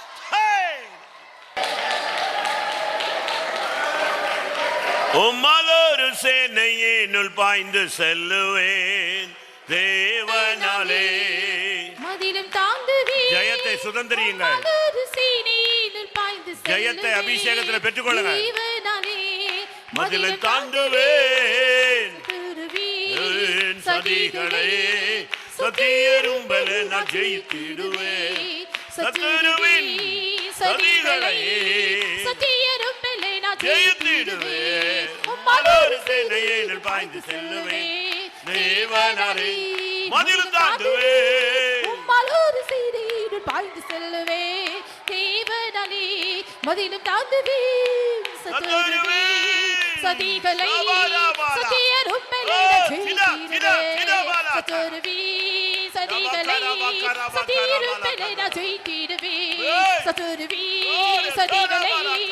உம்மலொரு சேனையினுள் பாய்ந்து செல்லுவேன் தேவனாலே. மதிலும் தாங்குவேன். ஜெயத்தை சுதந்திரியுங்கள். ஜெயத்தை அபிஷேகத்தில் பெற்றுக்கொள்ளுங்கள். மதிலும் தாங்குவேன் சதிகளை, சத்தியரும்பல நான் ஜெயித்திடுவேன். சத்துருவின் சதிகளை சத்தியரும்பல நான் ஜெயித்திடுவேன். உம்மலொரு சேனையினுள் பாய்ந்து செல்லுவேன் தேவனாலே. மதிலும் தாங்குவேன். உம்மலொரு சேனையினுள் பாய்ந்து செல்லுவேன் தேவனாலே. மதிலும் தாங்குவேன் சதிகளை, சத்தியரும்பல நான் ஜெயித்திடுவேன். சத்துருவின் சதிகளை, சத்தியரும்பல நான் ஜெயித்திடுவேன். சத்துருவின் சதிகளை,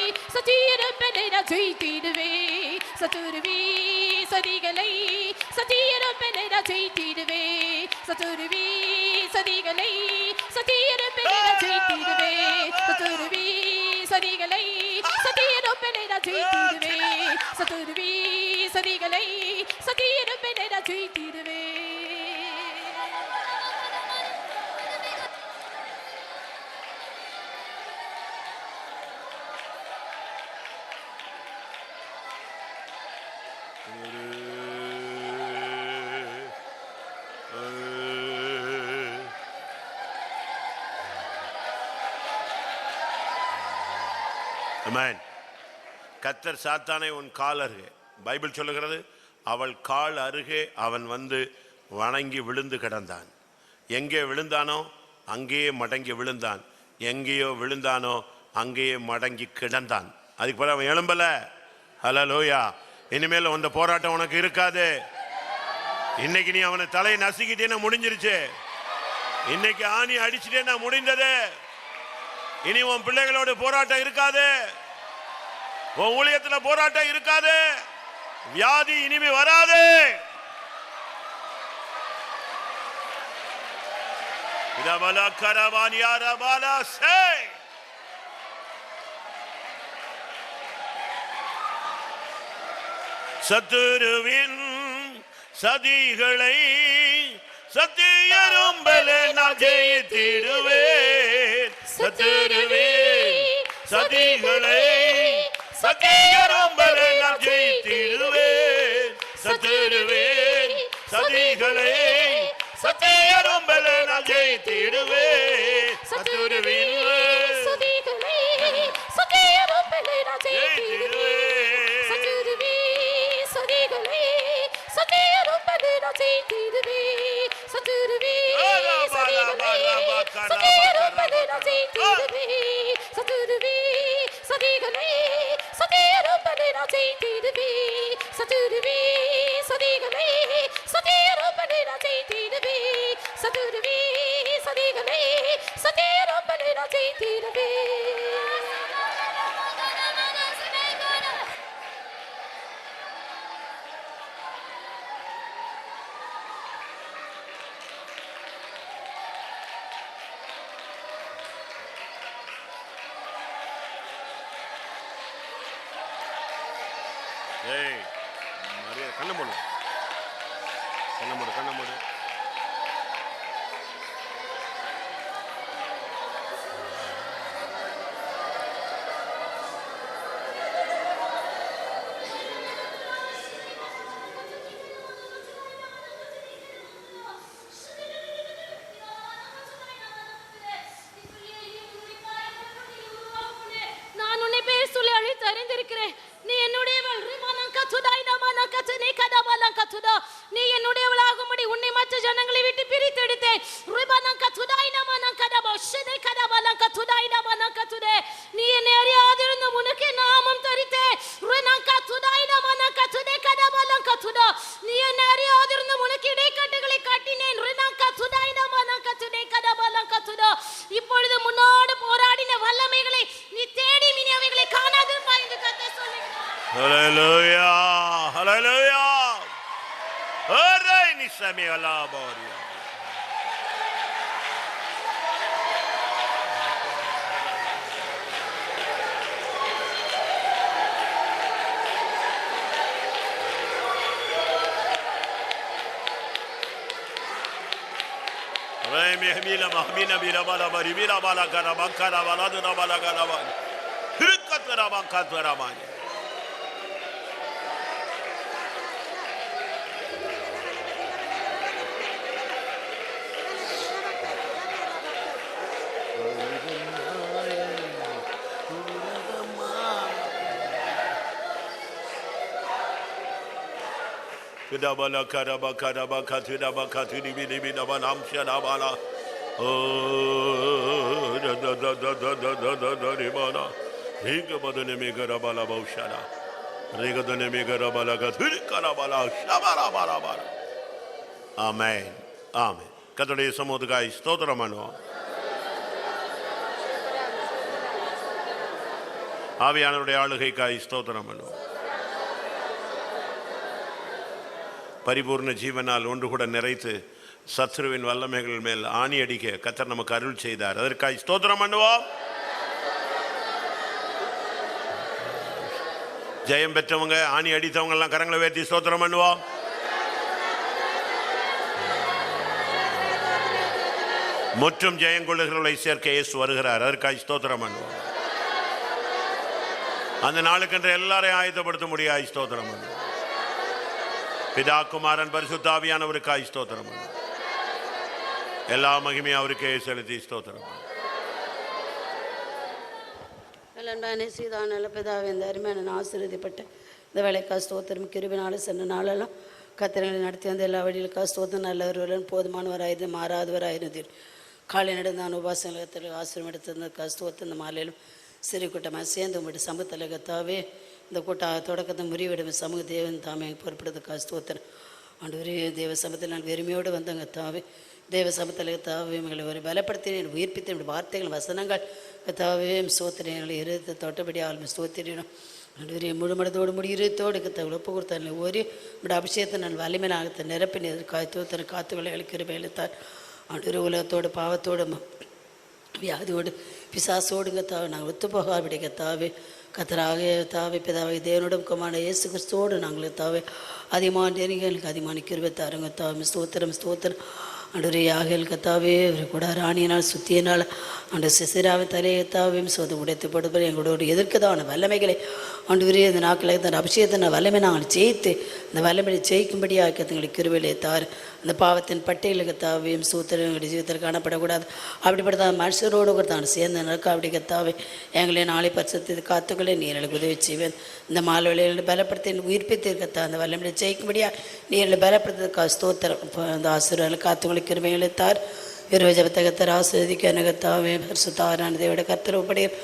சத்தியரும்பல நான் ஜெயித்திடுவேன். சத்துருவின் சதிகளை, சத்தியரும்பல நான் ஜெயித்திடுவேன். சத்துருவின் சதிகளை, சத்தியரும்பல நான் ஜெயித்திடுவேன். சத்துருவின் சதிகளை, சத்தியரும்பல நான் ஜெயித்திடுவேன். சத்துருவின் சதிகளை, சத்தியரும்பல நான் ஜெயித்திடுவேன். ஆமென். கர்த்தர் சாத்தானை உன் கால் அருகே, பைபிள் சொல்லுகிறது, அவள் கால் அருகே அவன் வந்து வணங்கி விழுந்து கிடந்தான். எங்கே விழுந்தானோ அங்கேயே மடங்கி விழுந்தான், எங்கேயோ விழுந்தானோ அங்கேயே மடங்கி கிடந்தான். அதுக்கு பிறகு அவன் எழும்பல. ஹல்லேலூயா. இனிமேல் அந்த போராட்டம் உனக்கு இருக்காது. இன்னைக்கு நீ அவனை தலையை நசுக்கிட்டேன்னா முடிஞ்சிருச்சு. இன்னைக்கு ஆணி அடிச்சுட்டேன்னா முடிந்தது. இனி உன் பிள்ளைகளோட போராட்டம் இருக்காது, உன் ஊழியத்துல போராட்டம் இருக்காது, வியாதி இனிமே வராது. சத்துருவின் சதிகளை சத்தியரும்பல நான் ஜெயித்திடுவேன். சத்துருவின் சதிகளை சத்தியரும்பல நான் ஜெயித்திடுவேன். சத்துருவின் சதிகளை சத்தியரும்பல நான் ஜெயித்திடுவேன். சத்துருவின் சதிகளை சத்தியரும்பல நான் ஜெயித்திடுவேன். சத்துருவின் சதிகளை சத்தியரும்பல நான் ஜெயித்திடுவேன். சத்துருவின் சதிகளை சத்தியரும்பல நான் ஜெயித்திடுவேன். சத்துருவின் சதிகளை சத்தியரும்பல நான் ஜெயித்திடுவேன். சத்துருவின் சதிகளை சத்தியரும்பல நான் ஜெயித்திடுவேன். சத்துருவின் சதிகளை சத்தியரும்பல நான் ஜெயித்திடுவேன். கண்ண மூடு, கண்ண மூடு, கண்ண மூடு. நான் உன்னை பேர் சொல்லி அழைத்து அறிந்திருக்கிறேன். நீ என்னுடையவள். நீ என்னுடையவளாகும்படி உன்னை மற்ற ஜனங்களை விட்டு பிரித்தெடுத்தேன். நீ என்னை அறியாதிருந்த உனக்கு நாமம் தரித்தேன். நீ என்னை அறியாதிருந்த உனக்கு இடைக்கட்டுகளை கட்டினேன். இப்பொழுது முன்னோடு போராடின வல்லமைகளை நீ தேடி இனி அவைகளை காணாதிருப்பாய் என்று கர்த்தர் சொல்லுகிறார். ஹல்லேலூயா, ஹல்லேலூயா. அரே நிசமே அலாபோரியா. அரே மிஹமீல மஹமீன பிரபல பரிபிர பலகர பக்கர வலதுன பலகர வ ஹிருக்கத்ர பக்கத்ர மாய. Kidabala karaba karaba katiraba katiri bini bini banam şarabala. Oh da da da da da da da da da rimana. Riga badane me karabala baushara. Riga badane me karabala katiri karabala şabara bara bara. Amen. Amen. கர்த்தருடைய சமூகத்துக்காய் ஸ்தோத்திரம் பண்ணுவோம். ஆவியானவருடைய ஆளுகைக்காய் ஸ்தோத்திரம் பண்ணுவோம். பரிபூர்ண ஜீவனால் ஒன்று கூட நிறைத்து சத்ருவின் வல்லமைகள் மேல் ஆணி அடிக்க கர்த்தர் நமக்கு அருள் செய்தார். அதற்காக ஸ்தோத்திரம் பண்ணுவோம். ஜெயம் பெற்றவங்க, ஆணி அடித்தவங்க எல்லாம் கரங்களை உயர்த்தி ஸ்தோத்திரம் பண்ணுவோம். முற்றும் ஜெயம் கொள்ளுகிறவர்களை சேர்க்க இயேசு வருகிறார். அதற்காக ஸ்தோத்திரம் பண்ணுவோம். அந்த நாளுக்கென்று எல்லாரையும் ஆயத்தப்படுத்த முடியாது. ஸ்தோத்திரம் பண்ணுவோம். பிதா குமாரன் பரிசுத்த ஆவியானவருக்காய் ஸ்தோத்திரம். எல்லா மகிமையும் அவருக்கே செலுத்தி ஸ்தோத்திரம். நல்ல அன்பான சீதா நல்ல பிதாவே, இந்த அருமையான ஆசீர்வதிப்பட்ட இந்த வேலைக்கா ஸ்தோத்திரம். கிருபினால சென்ற நாளெல்லாம் கத்திரங்களை நடத்தி வந்த எல்லா வழியிலுக்கா ஸ்தோத்திரம். நல்லவர்களும் போதுமானவராயிருந்து மாறாதவராயிருந்தீர். காலை நடந்தான் உபாசனத்தில் ஆசிரியம் எடுத்திருந்த ஸ்தோத்திரம். இந்த மாலையிலும் சிறு கூட்டமாக சேர்ந்து உங்கள்கிட்ட சமூகத்தில் கத்தாவே இந்த தொடக்கத்தை முறிவிடும் சமூக தேவன் தாமே பொறுப்படுறதுக்கா ஸ்தோத்திரம். ஆண்டவரே, தேவ சமத்தில் நான் வெறுமையோடு வந்தங்க தாவே, தேவ சமத்தில் தாவே எங்களை ஒரு பலப்படுத்தினேன், உயிர்ப்பித்த வார்த்தைகள் வசனங்கள் தாவே ஸ்தோத்திரம். எங்களை இருத்து தொட்டபடி ஆளுமை ஸ்தோத்திரிடும். ஆண்டவரே, முழுமனதோடு முடியிறத்தோடு கத்தவங்களை ஒப்பு கொடுத்தாங்க. ஒரு நம்முடைய அபிஷேகத்தை நான் வலிமையாகத்தை நிரப்பினது காய்த்துவத்தனை காத்துக்களை அளிக்கிற வேலைத்தார். ஆண்டவரே, உலகத்தோடு பாவத்தோடு வியாதியோடு பிசாசோடுங்க தாவே நாங்கள் ஒத்து போகாபடி கத்தாவே கத்தராக தாவே பிதாவை தேவனோடும் குமாரனான இயேசு கிறிஸ்துவோடு நாங்கள் தாவே அதிகமான எங்களுக்கு அதிகமான கிருபை தாருங்க தாவே. ஸ்தோத்திரம் ஸ்தோத்திரம். ஆண்டவரே, யாகல் கத்தாவே கூட ராணியினால் சுத்தியினால் ஆண்டு சிசிராவின் தலையை தாவையும் சோதம் உடைத்து போடுவது எங்களோட எதிர்க்கதான வல்லமைகளை ஆண்டவரே இந்த நாட்களை இந்த அபிஷேகத்தின் வல்லமை நாங்கள் ஜெயித்து இந்த வல்லமையை ஜெயிக்கும்படியாக எங்களுக்கு கிருபையிலே தார். அந்த பாவத்தின் பட்டியலுக்கு தாவையும் சூத்திரம் எங்களுடைய ஜீவிதத்தில் காணப்படக்கூடாது. அப்படிப்பட்ட மனுஷரோடு கூட தான் சேர்ந்து நடக்க அப்படி கத்தாவே எங்களை நாளை பரிசுத்த காத்துக்களை நீர்களுக்கு உதவி செய்வேன். இந்த மால்வெளியில் பலப்படுத்தி உயிர்ப்பித்திருக்கத்தா அந்த வல்லமையை ஜெயிக்கும்படியாக நீர்களை பலப்படுத்துறதுக்காக ஸ்தோத்திரம். அந்த ஆசிரியர்கள் காத்துக்களை கிருபைகளை தார். விரோஜபத்தகத்தர் ஆசிரியதிக்கு அனகத்தாவே பரிசுத்தாரான தேவோட கர்த்தரவுப்படையும்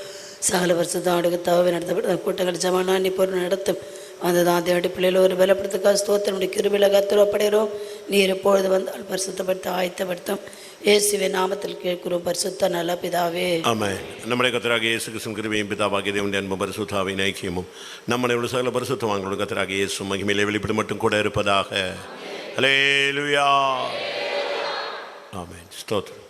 சகல பரிசுத்தாடுகத்தாவே நடத்தப்பட்ட கூட்டங்கள் ஜமானானி பொருள் நடத்தும் அந்த தான் தேவடி பிள்ளைகள் ஒரு பலப்படுத்துக்காக ஸ்தோத்திரம். கிருபில கர்த்தரவுப்படைகிறோம். நீர் எப்பொழுது வந்தால் பரிசுத்தப்படுத்த ஆயத்தப்படுத்தும். இயேசுவின் நாமத்தில் கேட்கிறோம் பரிசுத்த நல்ல பிதாவே, ஆமென். நம்முடைய கர்த்தராகிய இயேசு கிறிஸ்துவின் கிருபையும் பிதாவாகிய தேவனுடைய அன்பும் பரிசுத்தாவின் ஐக்கியமும் நம்முடைய உள்ள சகல பரிசுத்தவான்களோட கர்த்தராகிய இயேசு மகிமையிலே வெளிப்பட மட்டும் கூட இருப்பதாக. ஹல்லேலூயா. ஆமென். ஸ்தோத்திரம்.